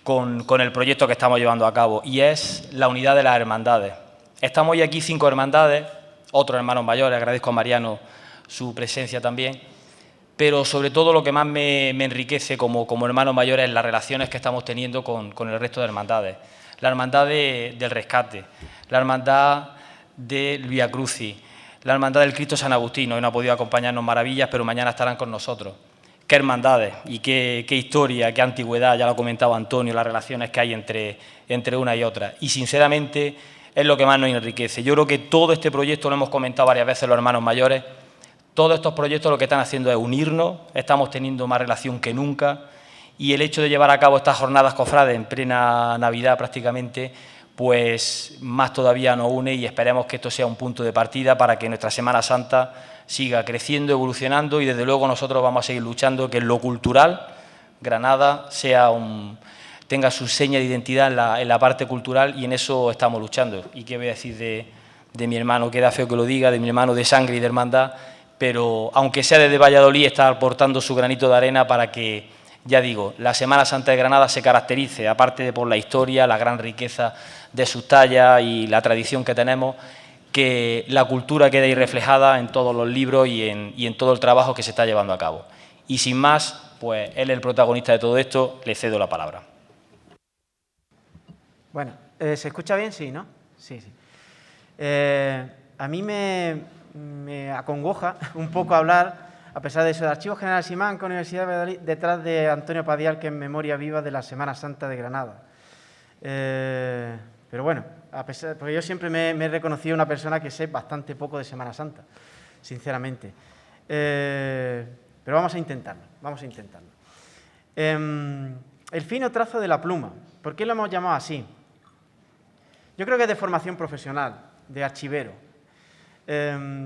con el proyecto que estamos llevando a cabo, y es la unidad de las hermandades. Estamos hoy aquí 5 hermandades, otros hermanos mayores, agradezco a Mariano su presencia también, pero sobre todo lo que más me enriquece como hermano mayor es las relaciones que estamos teniendo con el resto de hermandades. La hermandad del Rescate, la hermandad del Vía Crucis, la hermandad del Cristo San Agustín. Hoy no ha podido acompañarnos Maravillas, pero mañana estarán con nosotros. Qué hermandades y qué historia, qué antigüedad, ya lo ha comentado Antonio, las relaciones que hay entre una y otra. Y sinceramente es lo que más nos enriquece. Yo creo que todo este proyecto, lo hemos comentado varias veces los hermanos mayores, todos estos proyectos lo que están haciendo es unirnos, estamos teniendo más relación que nunca, y el hecho de llevar a cabo estas jornadas cofrades en plena Navidad prácticamente, pues más todavía nos une y esperemos que esto sea un punto de partida para que nuestra Semana Santa siga creciendo, evolucionando y desde luego nosotros vamos a seguir luchando que en lo cultural Granada tenga su seña de identidad en la parte cultural y en eso estamos luchando. ¿Y qué voy a decir de mi hermano? Queda feo que lo diga, de mi hermano de sangre y de hermandad, pero aunque sea desde Valladolid está aportando su granito de arena para que, ya digo, la Semana Santa de Granada se caracterice, aparte de por la historia, la gran riqueza de sus tallas y la tradición que tenemos, que la cultura quede ahí reflejada en todos los libros y en todo el trabajo que se está llevando a cabo. Y sin más, pues él es el protagonista de todo esto, le cedo la palabra. Bueno, ¿se escucha bien? Sí, ¿no? Sí, sí. A mí me acongoja un poco hablar, a pesar de eso, de Archivos Generales Simancas, Universidad de Valladolid, detrás de Antonio Padial, que es memoria viva de la Semana Santa de Granada. Pero bueno, porque yo siempre me he reconocido una persona que sé bastante poco de Semana Santa, sinceramente. Pero vamos a intentarlo, vamos a intentarlo. El fino trazo de la pluma. ¿Por qué lo hemos llamado así? Yo creo que es de formación profesional, de archivero.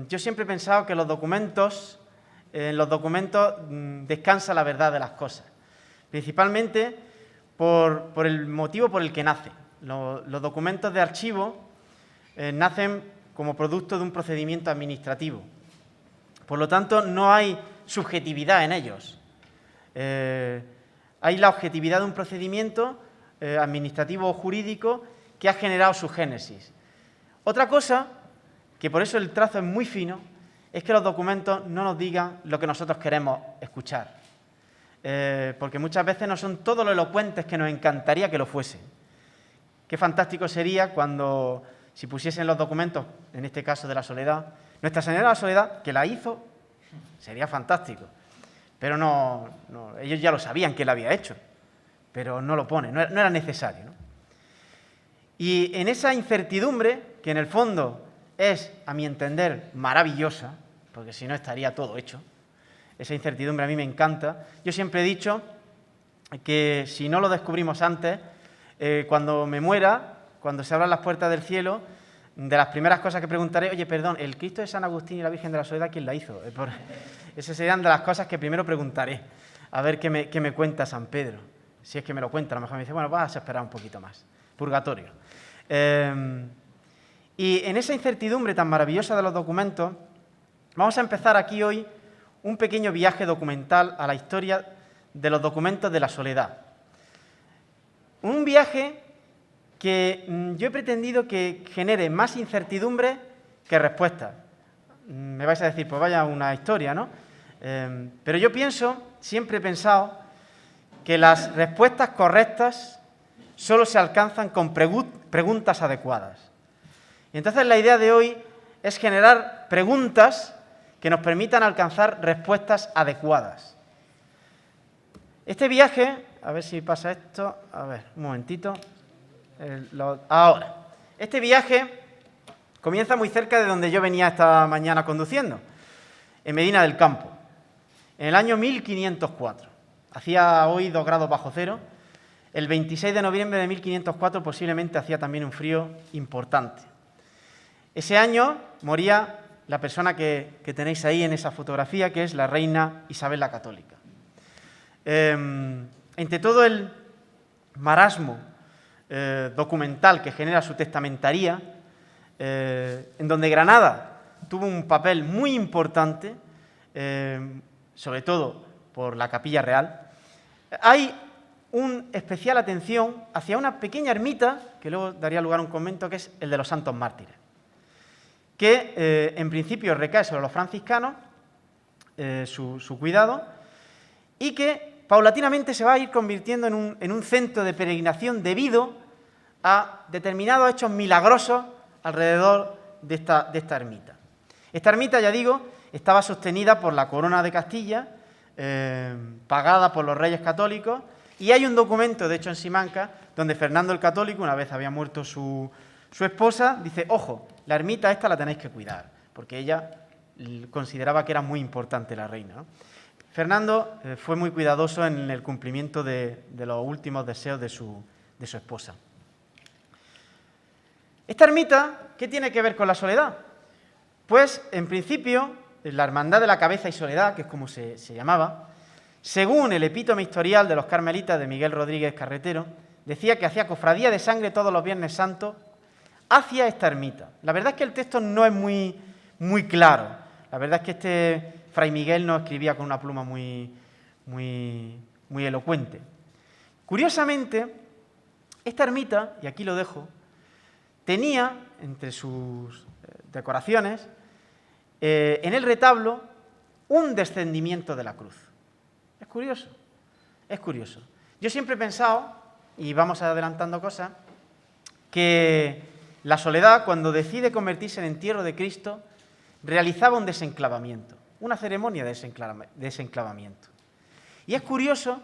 Yo siempre he pensado que en los documentos descansa la verdad de las cosas, principalmente por el motivo por el que nace. Los documentos de archivo nacen como producto de un procedimiento administrativo. Por lo tanto, no hay subjetividad en ellos. Hay la objetividad de un procedimiento administrativo o jurídico que ha generado su génesis. Otra cosa, que por eso el trazo es muy fino, es que los documentos no nos digan lo que nosotros queremos escuchar. Porque muchas veces no son todo lo elocuentes que nos encantaría que lo fuesen. Qué fantástico sería cuando, si pusiesen los documentos, en este caso de la Soledad, Nuestra Señora de la Soledad, que la hizo, sería fantástico. Pero no, ellos ya lo sabían que la había hecho, pero no lo pone, no era necesario, ¿no? Y en esa incertidumbre, que en el fondo es, a mi entender, maravillosa, porque si no estaría todo hecho, esa incertidumbre a mí me encanta. Yo siempre he dicho que si no lo descubrimos antes, cuando me muera, cuando se abran las puertas del cielo, de las primeras cosas que preguntaré, oye, perdón, el Cristo de San Agustín y la Virgen de la Soledad, ¿quién la hizo? Esas serían de las cosas que primero preguntaré, a ver qué me cuenta San Pedro. Si es que me lo cuenta, a lo mejor me dice, bueno, vas a esperar un poquito más. Purgatorio. Y en esa incertidumbre tan maravillosa de los documentos, vamos a empezar aquí hoy un pequeño viaje documental a la historia de los documentos de la Soledad. Un viaje que yo he pretendido que genere más incertidumbre que respuestas. Me vais a decir, pues vaya una historia, ¿no? Pero yo siempre he pensado que las respuestas correctas solo se alcanzan con preguntas adecuadas. Y entonces la idea de hoy es generar preguntas que nos permitan alcanzar respuestas adecuadas. Este viaje, a ver si pasa esto, a ver, un momentito. Ahora, este viaje comienza muy cerca de donde yo venía esta mañana conduciendo, en Medina del Campo, en el año 1504. Hacía hoy 2 grados bajo cero. El 26 de noviembre de 1504 posiblemente hacía también un frío importante. Ese año moría la persona que tenéis ahí en esa fotografía, que es la reina Isabel la Católica. Entre todo el marasmo documental que genera su testamentaría, en donde Granada tuvo un papel muy importante, sobre todo por la Capilla Real, hay una especial atención hacia una pequeña ermita, que luego daría lugar a un convento, que es el de los Santos Mártires, que en principio recae sobre los franciscanos, su cuidado, y que paulatinamente se va a ir convirtiendo en un centro de peregrinación debido a determinados hechos milagrosos alrededor de esta ermita. Esta ermita, ya digo, estaba sostenida por la Corona de Castilla, pagada por los reyes católicos, y hay un documento, de hecho en Simancas, donde Fernando el Católico, una vez había muerto su esposa, dice, ojo, la ermita esta la tenéis que cuidar, porque ella consideraba que era muy importante la reina, ¿no? Fernando fue muy cuidadoso en el cumplimiento de los últimos deseos de su esposa. Esta ermita, ¿qué tiene que ver con la soledad? Pues, en principio, la Hermandad de la Cabeza y Soledad, que es como se llamaba, según el epítome historial de los carmelitas de Miguel Rodríguez Carretero, decía que hacía cofradía de sangre todos los Viernes Santos hacia esta ermita. La verdad es que el texto no es muy claro. La verdad es que este Fray Miguel no escribía con una pluma muy elocuente. Curiosamente, esta ermita, y aquí lo dejo, tenía entre sus decoraciones, en el retablo, un descendimiento de la cruz. Es curioso, es curioso. Yo siempre he pensado, y vamos adelantando cosas, que la soledad, cuando decide convertirse en entierro de Cristo, realizaba un desenclavamiento, una ceremonia de desenclavamiento. Y es curioso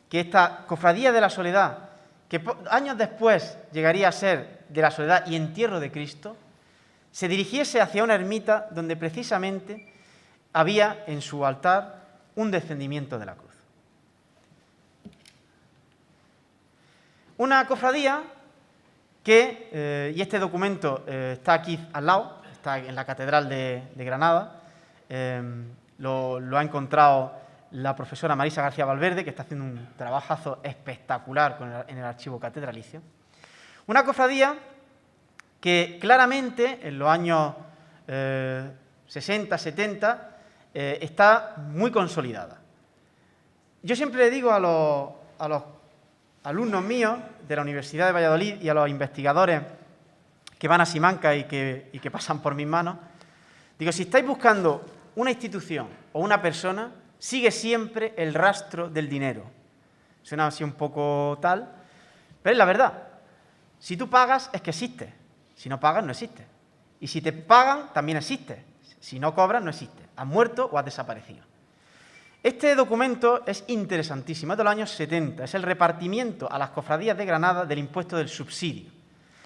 que esta cofradía de la soledad, que años después llegaría a ser de la soledad y entierro de Cristo, se dirigiese hacia una ermita donde precisamente había en su altar un descendimiento de la cruz. Una cofradía que, y este documento está aquí al lado, está en la Catedral de Granada, lo ha encontrado la profesora Marisa García Valverde, que está haciendo un trabajazo espectacular en el archivo catedralicio. Una cofradía que claramente en los años 60, 70 está muy consolidada. Yo siempre le digo a los alumnos míos de la Universidad de Valladolid y a los investigadores que van a Simancas y que pasan por mis manos, digo, si estáis buscando una institución o una persona, sigue siempre el rastro del dinero. Suena así un poco tal, pero es la verdad. Si tú pagas, es que existe. Si no pagas, no existe. Y si te pagan, también existe. Si no cobras, no existe. Has muerto o has desaparecido. Este documento es interesantísimo, es de los años 70. Es el repartimiento a las cofradías de Granada del impuesto del subsidio.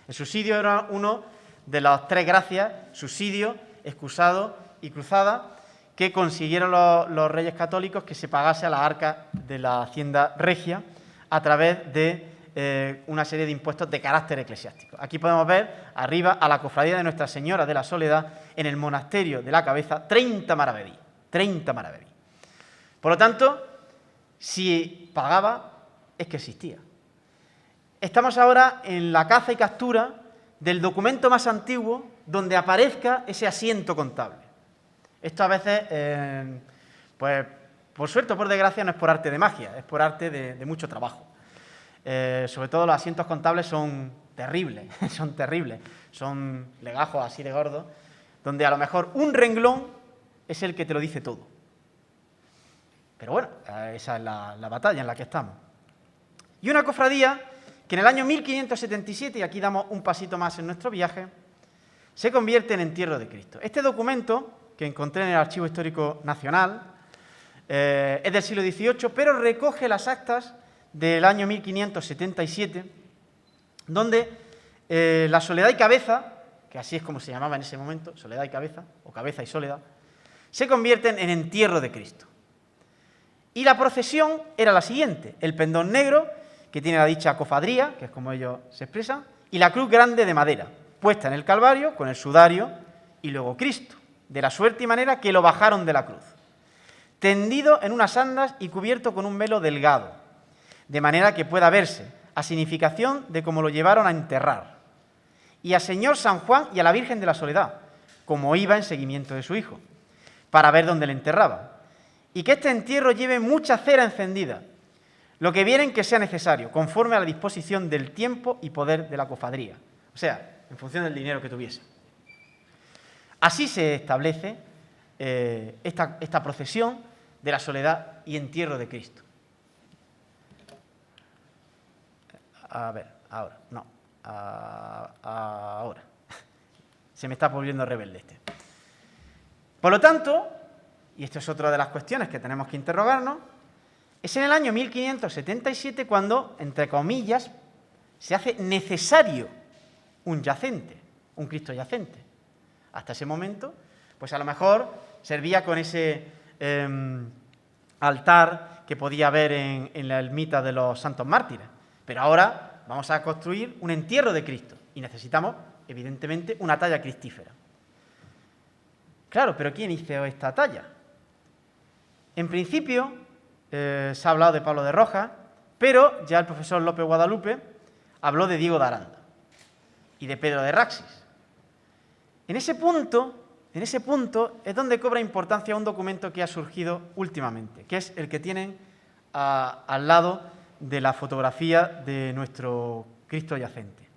El subsidio era uno de las tres gracias, subsidio, excusado y cruzada, que consiguieron los reyes católicos que se pagase a las arcas de la hacienda regia a través de una serie de impuestos de carácter eclesiástico. Aquí podemos ver arriba a la cofradía de Nuestra Señora de la Soledad en el monasterio de la Cabeza, 30 maravedí. 30 maravedí. Por lo tanto, si pagaba, es que existía. Estamos ahora en la caza y captura del documento más antiguo donde aparezca ese asiento contable. Esto a veces, pues por suerte o por desgracia, no es por arte de magia, es por arte de mucho trabajo. Sobre todo los asientos contables son terribles, son legajos así de gordos, donde a lo mejor un renglón es el que te lo dice todo. Pero bueno, esa es la batalla en la que estamos. Y una cofradía que en el año 1577, y aquí damos un pasito más en nuestro viaje, se convierte en entierro de Cristo. Este documento, que encontré en el Archivo Histórico Nacional, es del siglo XVIII, pero recoge las actas del año 1577, donde la Soledad y Cabeza, que así es como se llamaba en ese momento, Soledad y Cabeza, o Cabeza y Soledad, se convierten en entierro de Cristo. Y la procesión era la siguiente: el pendón negro, que tiene la dicha cofadría, que es como ellos se expresan, y la cruz grande de madera, puesta en el Calvario con el sudario y luego Cristo, de la suerte y manera que lo bajaron de la cruz, tendido en unas andas y cubierto con un velo delgado, de manera que pueda verse, a significación de cómo lo llevaron a enterrar, y a Señor San Juan y a la Virgen de la Soledad, como iba en seguimiento de su hijo, para ver dónde le enterraba, y que este entierro lleve mucha cera encendida, lo que vieren que sea necesario, conforme a la disposición del tiempo y poder de la cofradía, o sea, en función del dinero que tuviese. Así se establece esta procesión de la Soledad y entierro de Cristo. A ver, ahora, no, ahora. Se me está volviendo rebelde este. Por lo tanto, y esto es otra de las cuestiones que tenemos que interrogarnos, es en el año 1577 cuando, entre comillas, se hace necesario un yacente, un Cristo yacente. Hasta ese momento, pues a lo mejor servía con ese altar que podía haber en la ermita de los santos mártires. Pero ahora vamos a construir un entierro de Cristo y necesitamos, evidentemente, una talla cristífera. Claro, pero ¿quién hizo esta talla? En principio, se ha hablado de Pablo de Rojas, pero ya el profesor López Guadalupe habló de Diego de Aranda y de Pedro de Raxis. En ese punto es donde cobra importancia un documento que ha surgido últimamente, que es el que tienen al lado de la fotografía de nuestro Cristo yacente.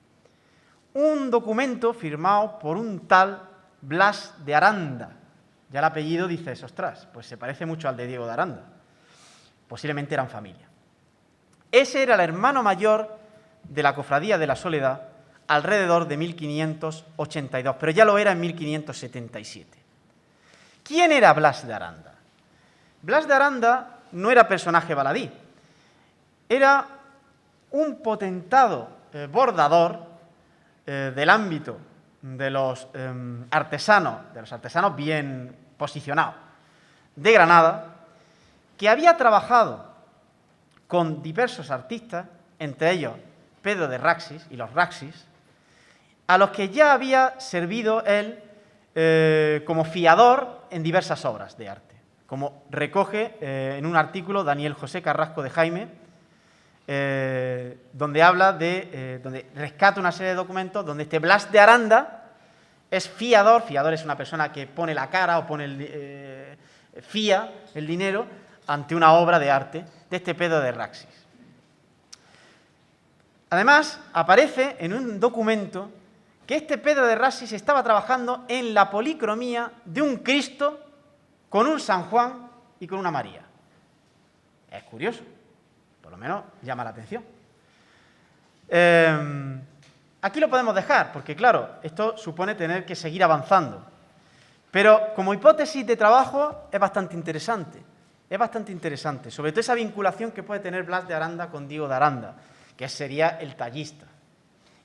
Un documento firmado por un tal Blas de Aranda. Ya el apellido dices, ostras, pues se parece mucho al de Diego de Aranda. Posiblemente eran familia. Ese era el hermano mayor de la Cofradía de la Soledad alrededor de 1582, pero ya lo era en 1577. ¿Quién era Blas de Aranda? Blas de Aranda no era personaje baladí, era un potentado bordador del ámbito de los artesanos bien posicionados de Granada, que había trabajado con diversos artistas, entre ellos Pedro de Raxis y los Raxis, a los que ya había servido él como fiador en diversas obras de arte, como recoge en un artículo Daniel José Carrasco de Jaime, donde habla donde rescata una serie de documentos donde este Blas de Aranda es fiador. Fiador es una persona que pone la cara o fía el dinero ante una obra de arte de este Pedro de Raxis. Además, aparece en un documento que este Pedro de Raxis estaba trabajando en la policromía de un Cristo con un San Juan y con una María. Es curioso, por lo menos llama la atención. Aquí lo podemos dejar, porque claro, esto supone tener que seguir avanzando. Pero como hipótesis de trabajo es bastante interesante. Es bastante interesante, sobre todo esa vinculación que puede tener Blas de Aranda con Diego de Aranda, que sería el tallista,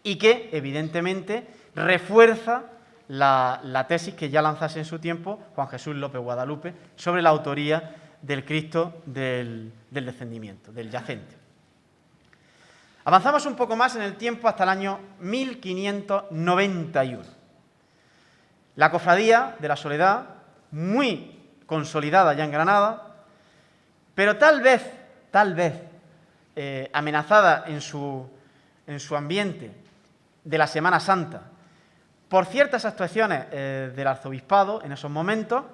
y que, evidentemente, refuerza la tesis que ya lanzase en su tiempo Juan Jesús López Guadalupe sobre la autoría del Cristo del descendimiento, del yacente. Avanzamos un poco más en el tiempo hasta el año 1591. La Cofradía de la Soledad, muy consolidada ya en Granada, pero tal vez, amenazada en su ambiente de la Semana Santa por ciertas actuaciones del arzobispado en esos momentos,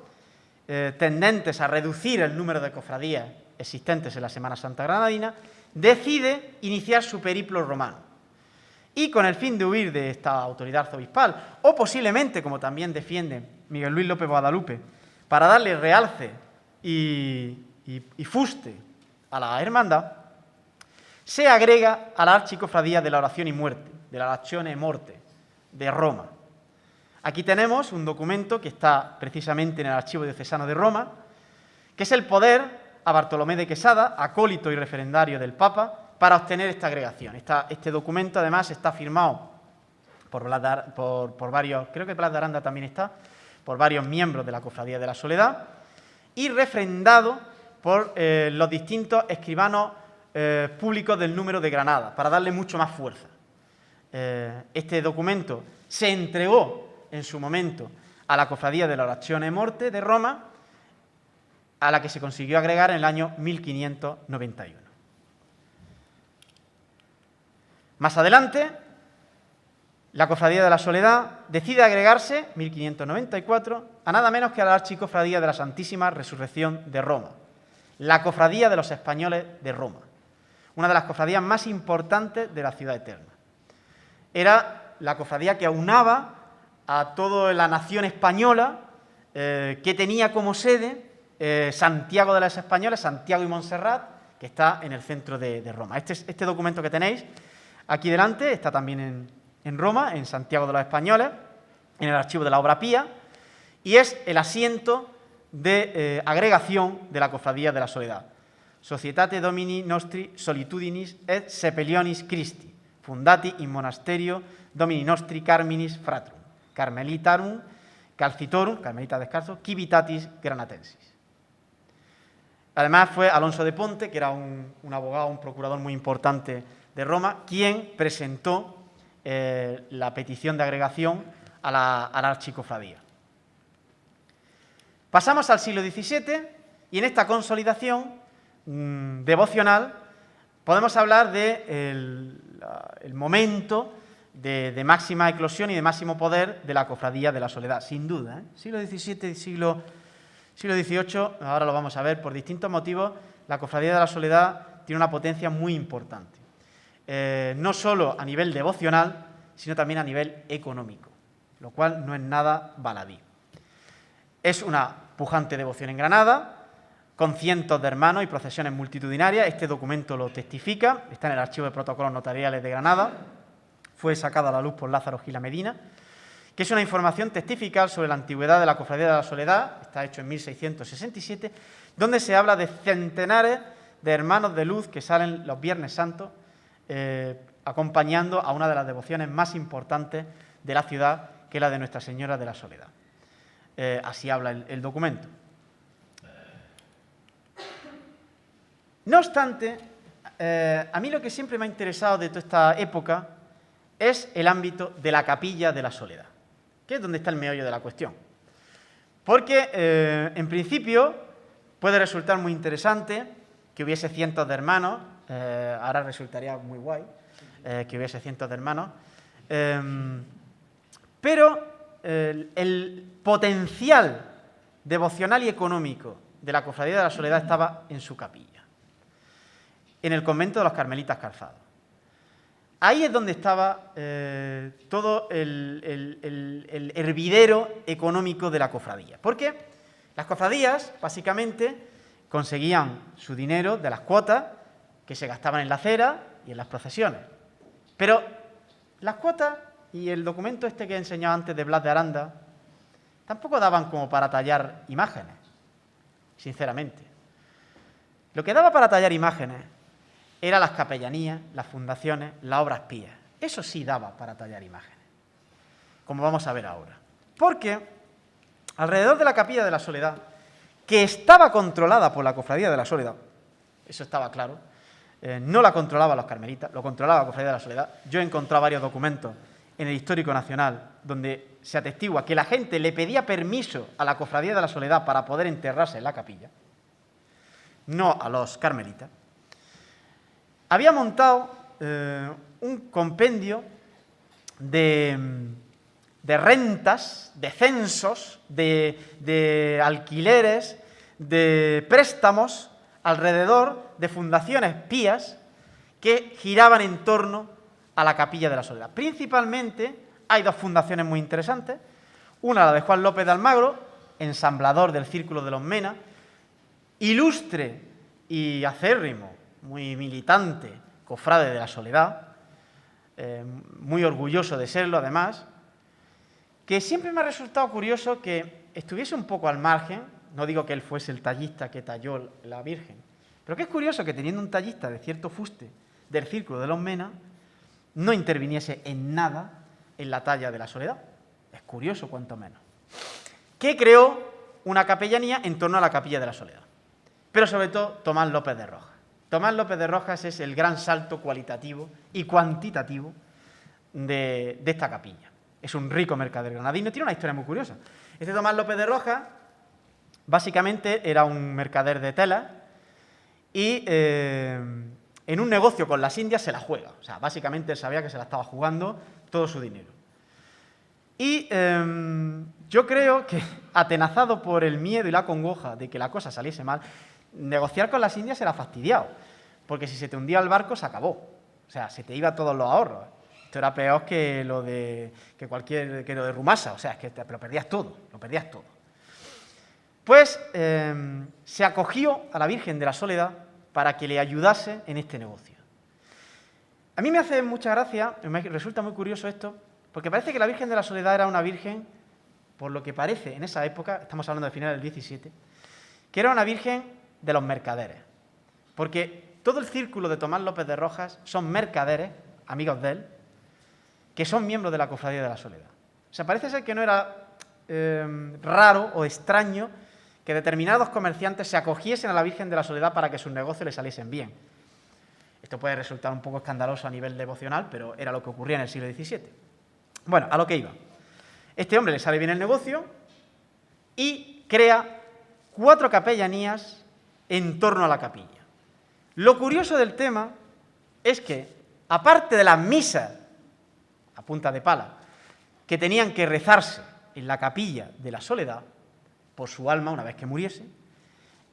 tendentes a reducir el número de cofradías existentes en la Semana Santa granadina, decide iniciar su periplo romano. Y con el fin de huir de esta autoridad arzobispal, o posiblemente, como también defiende Miguel Luis López Guadalupe, para darle realce y fuste a la hermandad, se agrega a la Archicofradía de la Oración y Muerte, de la Orazione e Morte, de Roma. Aquí tenemos un documento que está precisamente en el Archivo Diocesano de Roma, que es el poder a Bartolomé de Quesada, acólito y referendario del Papa, para obtener esta agregación. Este documento, además, está firmado por varios, creo que Blas de Aranda también está, por varios miembros de la Cofradía de la Soledad, y refrendado por los distintos escribanos públicos del número de Granada, para darle mucho más fuerza. Este documento se entregó en su momento a la Cofradía de la Orazione e Morte de Roma, a la que se consiguió agregar en el año 1591. Más adelante, la Cofradía de la Soledad decide agregarse, 1594, a nada menos que a la Archicofradía de la Santísima Resurrección de Roma, la Cofradía de los Españoles de Roma, una de las cofradías más importantes de la Ciudad Eterna. Era la cofradía que aunaba a toda la nación española, que tenía como sede Santiago de los Españoles, Santiago y Montserrat, que está en el centro de Roma. Este documento que tenéis aquí delante está también en Roma, en Santiago de los Españoles, en el archivo de la Obra Pía, y es el asiento de agregación de la Cofradía de la Soledad. Societate Domini Nostri Solitudinis et Sepelionis Christi, fundati in monasterio Domini Nostri Carminis Fratrum, Carmelitarum Calcitorum, Carmelita Descalzo, Civitatis Granatensis. Además fue Alonso de Ponte, que era un abogado, un procurador muy importante de Roma, quien presentó la petición de agregación a la archicofradía. Pasamos al siglo XVII y en esta consolidación devocional podemos hablar del momento de máxima eclosión y de máximo poder de la Cofradía de la Soledad, sin duda, ¿eh? Siglo XVII y siglo XVIII, ahora lo vamos a ver, por distintos motivos, la Cofradía de la Soledad tiene una potencia muy importante. No solo a nivel devocional, sino también a nivel económico, lo cual no es nada baladí. Es una pujante devoción en Granada, con cientos de hermanos y procesiones multitudinarias. Este documento lo testifica, está en el Archivo de Protocolos Notariales de Granada, fue sacado a la luz por Lázaro Gila Medina, que es una información testifical sobre la antigüedad de la Cofradía de la Soledad, está hecho en 1667, donde se habla de centenares de hermanos de luz que salen los Viernes Santos acompañando a una de las devociones más importantes de la ciudad, que es la de Nuestra Señora de la Soledad. Así habla el documento. No obstante, a mí lo que siempre me ha interesado de toda esta época es el ámbito de la Capilla de la Soledad, que es donde está el meollo de la cuestión. Porque, en principio, puede resultar muy interesante que hubiese cientos de hermanos, ahora resultaría muy guay que hubiese cientos de hermanos, pero el potencial devocional y económico de la Cofradía de la Soledad estaba en su capilla, en el convento de los Carmelitas Calzados. Ahí es donde estaba todo el hervidero económico de la cofradía. Porque las cofradías, básicamente, conseguían su dinero de las cuotas que se gastaban en la cera y en las procesiones. Pero las cuotas y el documento este que he enseñado antes de Blas de Aranda tampoco daban como para tallar imágenes, sinceramente. Lo que daba para tallar imágenes eran las capellanías, las fundaciones, las obras pías. Eso sí daba para tallar imágenes, como vamos a ver ahora. Porque alrededor de la Capilla de la Soledad, que estaba controlada por la Cofradía de la Soledad, eso estaba claro, no la controlaban los carmelitas, lo controlaba la Cofradía de la Soledad. Yo he encontrado varios documentos en el Histórico Nacional donde se atestigua que la gente le pedía permiso a la Cofradía de la Soledad para poder enterrarse en la capilla, no a los carmelitas. Había montado un compendio de rentas, de censos, de alquileres, de préstamos alrededor de fundaciones pías que giraban en torno a la Capilla de la Soledad. Principalmente hay dos fundaciones muy interesantes, una la de Juan López de Almagro, ensamblador del Círculo de los Mena, ilustre y acérrimo, muy militante, cofrade de la Soledad, muy orgulloso de serlo además, que siempre me ha resultado curioso que estuviese un poco al margen, no digo que él fuese el tallista que talló la Virgen, pero que es curioso que teniendo un tallista de cierto fuste del Círculo de los Mena, no interviniese en nada en la talla de la Soledad. Es curioso, cuanto menos. Que creó una capellanía en torno a la Capilla de la Soledad. Pero sobre todo Tomás López de Rojas. Tomás López de Rojas es el gran salto cualitativo y cuantitativo de esta capilla. Es un rico mercader granadino, tiene una historia muy curiosa. Este Tomás López de Rojas básicamente era un mercader de tela y en un negocio con las Indias se la juega. O sea, básicamente él sabía que se la estaba jugando todo su dinero. Y yo creo que, atenazado por el miedo y la congoja de que la cosa saliese mal, negociar con las Indias era fastidiado, porque si se te hundía el barco se acabó. O sea, se te iba todos los ahorros. Esto era peor que lo de Rumasa, o sea, es que lo perdías todo, Pues se acogió a la Virgen de la Soledad para que le ayudase en este negocio. A mí me hace mucha gracia, me resulta muy curioso esto, porque parece que la Virgen de la Soledad era una virgen, por lo que parece en esa época, estamos hablando de finales del 17, que era una virgen de los mercaderes, porque todo el círculo de Tomás López de Rojas son mercaderes, amigos de él, que son miembros de la Cofradía de la Soledad. O sea, parece ser que no era raro o extraño que determinados comerciantes se acogiesen a la Virgen de la Soledad para que sus negocios les saliesen bien. Esto puede resultar un poco escandaloso a nivel devocional, pero era lo que ocurría en el siglo XVII. Bueno, a lo que iba. Este hombre le sale bien el negocio y crea 4 capellanías en torno a la capilla. Lo curioso del tema es que, aparte de las misas a punta de pala, que tenían que rezarse en la capilla de la Soledad, por su alma una vez que muriese,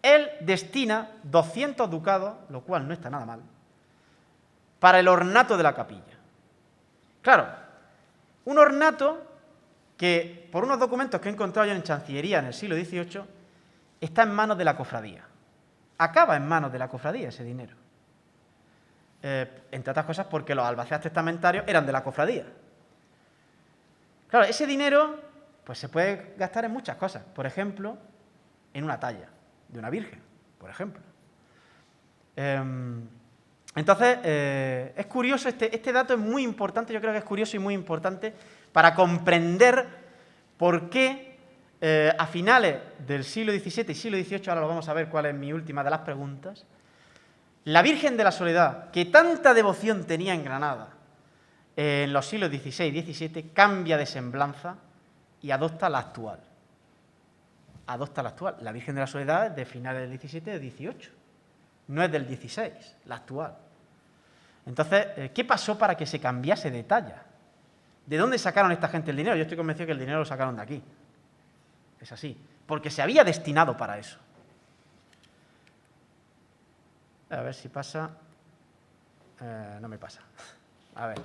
él destina 200 ducados, lo cual no está nada mal, para el ornato de la capilla. Claro, un ornato que, por unos documentos que he encontrado yo en Chancillería en el siglo XVIII, está en manos de la cofradía. Acaba en manos de la cofradía ese dinero. Entre otras cosas porque los albaceas testamentarios eran de la cofradía. Claro, ese dinero pues se puede gastar en muchas cosas. Por ejemplo, en una talla de una virgen, por ejemplo. Entonces, es curioso, este dato es muy importante, yo creo que es curioso y muy importante para comprender por qué a finales del siglo XVII y siglo XVIII, ahora lo vamos a ver cuál es mi última de las preguntas, la Virgen de la Soledad, que tanta devoción tenía en Granada en los siglos XVI y XVII, cambia de semblanza y adopta la actual. Adopta la actual. La Virgen de la Soledad es de finales del XVII o del XVIII, no es del XVI, la actual. Entonces, ¿qué pasó para que se cambiase de talla? ¿De dónde sacaron esta gente el dinero? Yo estoy convencido que el dinero lo sacaron de aquí. Es así, porque se había destinado para eso. A ver si pasa. No me pasa. A ver.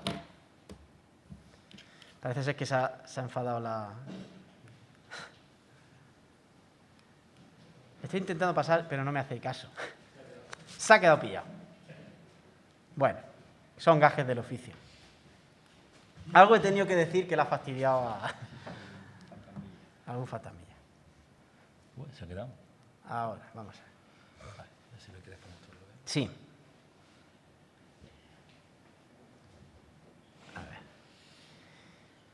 Parece ser que se ha enfadado la... Estoy intentando pasar, pero no me hace caso. Se ha quedado pillado. Bueno, son gajes del oficio. Algo he tenido que decir que le ha fastidiado a algún fantasmilla. ¿Se ha quedado? Ahora, vamos a ver. Vale, si lo quieres poner tú. Sí. A ver.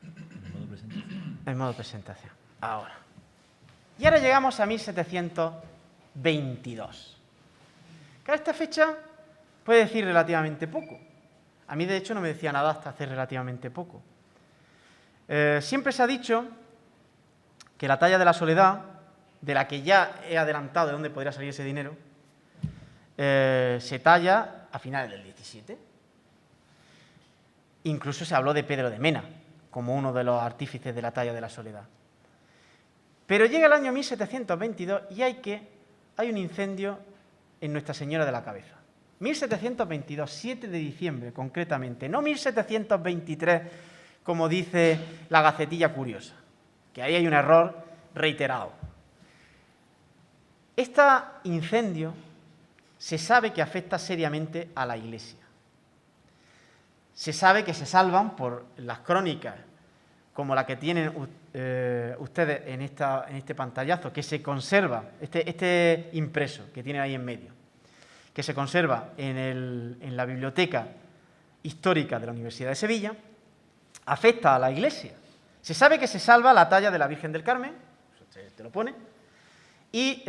¿En modo presentación? En modo presentación. Ahora. Y ahora llegamos a 1722. Claro, esta fecha puede decir relativamente poco. A mí, de hecho, no me decía nada hasta hace relativamente poco. Siempre se ha dicho que la talla de la Soledad, de la que ya he adelantado de dónde podría salir ese dinero, se talla a finales del XVII. Incluso se habló de Pedro de Mena como uno de los artífices de la talla de la Soledad. Pero llega el año 1722 y hay un incendio en Nuestra Señora de la Cabeza. 1722, 7 de diciembre concretamente, no 1723 como dice la Gacetilla Curiosa, que ahí hay un error reiterado. Este incendio se sabe que afecta seriamente a la Iglesia. Se sabe que se salvan por las crónicas, como la que tienen ustedes en este pantallazo, que se conserva, este impreso que tienen ahí en medio, que se conserva en la Biblioteca Histórica de la Universidad de Sevilla, afecta a la Iglesia. Se sabe que se salva la talla de la Virgen del Carmen, te lo pone, y,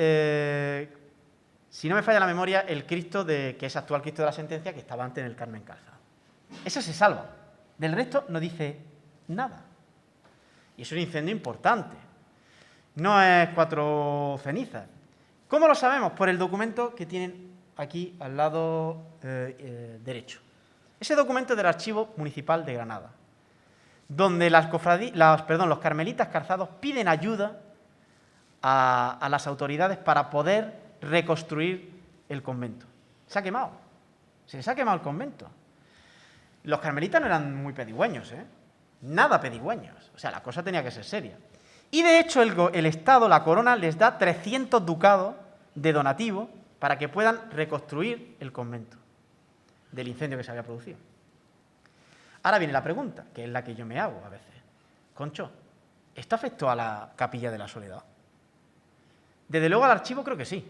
si no me falla la memoria, el Cristo, que es actual Cristo de la Sentencia, que estaba antes en el Carmen calzado. Eso se salva. Del resto no dice nada. Y es un incendio importante. No es 4 cenizas. ¿Cómo lo sabemos? Por el documento que tienen aquí al lado derecho. Ese documento es del Archivo Municipal de Granada, donde los carmelitas calzados piden ayuda a las autoridades para poder reconstruir el convento. Se ha quemado. Se les ha quemado el convento. Los carmelitas no eran muy pedigüeños, ¿eh? Nada pedigüeños. O sea, la cosa tenía que ser seria. Y de hecho el Estado, la corona, les da 300 ducados de donativo para que puedan reconstruir el convento del incendio que se había producido. Ahora viene la pregunta, que es la que yo me hago a veces. Concho, ¿esto afectó a la Capilla de la Soledad? Desde luego al archivo creo que sí,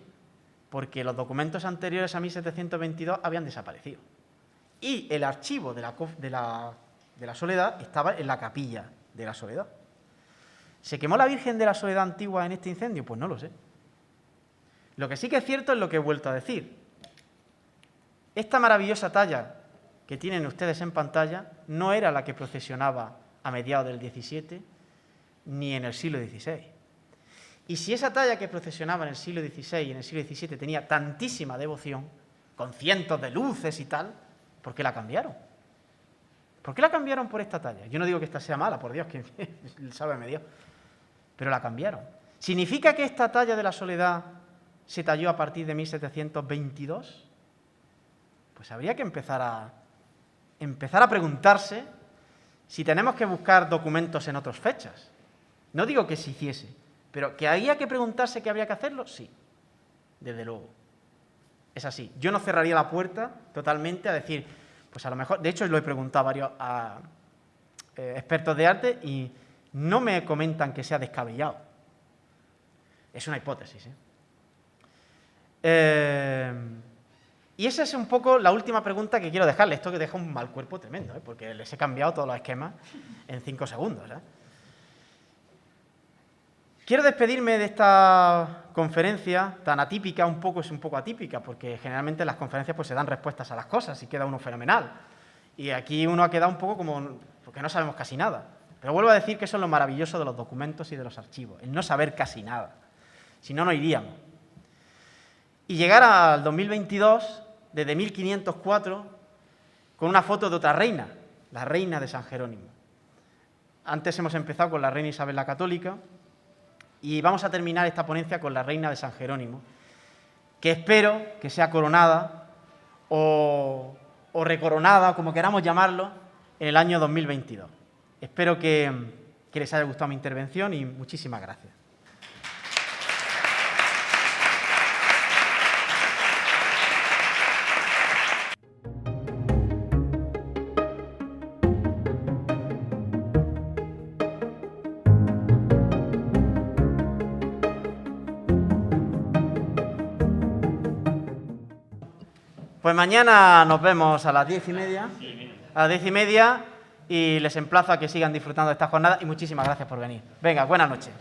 porque los documentos anteriores a 1722 habían desaparecido. Y el archivo de la Soledad estaba en la Capilla de la Soledad. ¿Se quemó la Virgen de la Soledad antigua en este incendio? Pues no lo sé. Lo que sí que es cierto es lo que he vuelto a decir. Esta maravillosa talla que tienen ustedes en pantalla no era la que procesionaba a mediados del XVII ni en el siglo XVI. Y si esa talla que procesionaba en el siglo XVI y en el siglo XVII tenía tantísima devoción, con cientos de luces y tal, ¿por qué la cambiaron? ¿Por qué la cambiaron por esta talla? Yo no digo que esta sea mala, por Dios, que sálvame Dios, pero la cambiaron. ¿Significa que esta talla de la Soledad se talló a partir de 1722? Pues habría que empezar a preguntarse si tenemos que buscar documentos en otras fechas. No digo que se hiciese, pero que había que preguntarse que habría que hacerlo, sí, desde luego. Es así. Yo no cerraría la puerta totalmente a decir, pues a lo mejor, de hecho lo he preguntado a varios expertos de arte y no me comentan que sea descabellado. Es una hipótesis, y esa es un poco la última pregunta que quiero dejarle. Esto que deja un mal cuerpo tremendo, porque les he cambiado todos los esquemas en 5 segundos. Quiero despedirme de esta conferencia tan atípica, es un poco atípica, porque generalmente en las conferencias pues, se dan respuestas a las cosas y queda uno fenomenal. Y aquí uno ha quedado un poco como, porque no sabemos casi nada. Pero vuelvo a decir que eso es lo maravilloso de los documentos y de los archivos, el no saber casi nada. Si no, no iríamos. Y llegar al 2022, desde 1504, con una foto de otra reina, la reina de San Jerónimo. Antes hemos empezado con la reina Isabel la Católica y vamos a terminar esta ponencia con la reina de San Jerónimo, que espero que sea coronada o recoronada, como queramos llamarlo, en el año 2022. Espero que les haya gustado mi intervención y muchísimas gracias. Pues mañana nos vemos a las 10:30. A las 10:30 y les emplazo a que sigan disfrutando de esta jornada y muchísimas gracias por venir. Venga, buenas noches.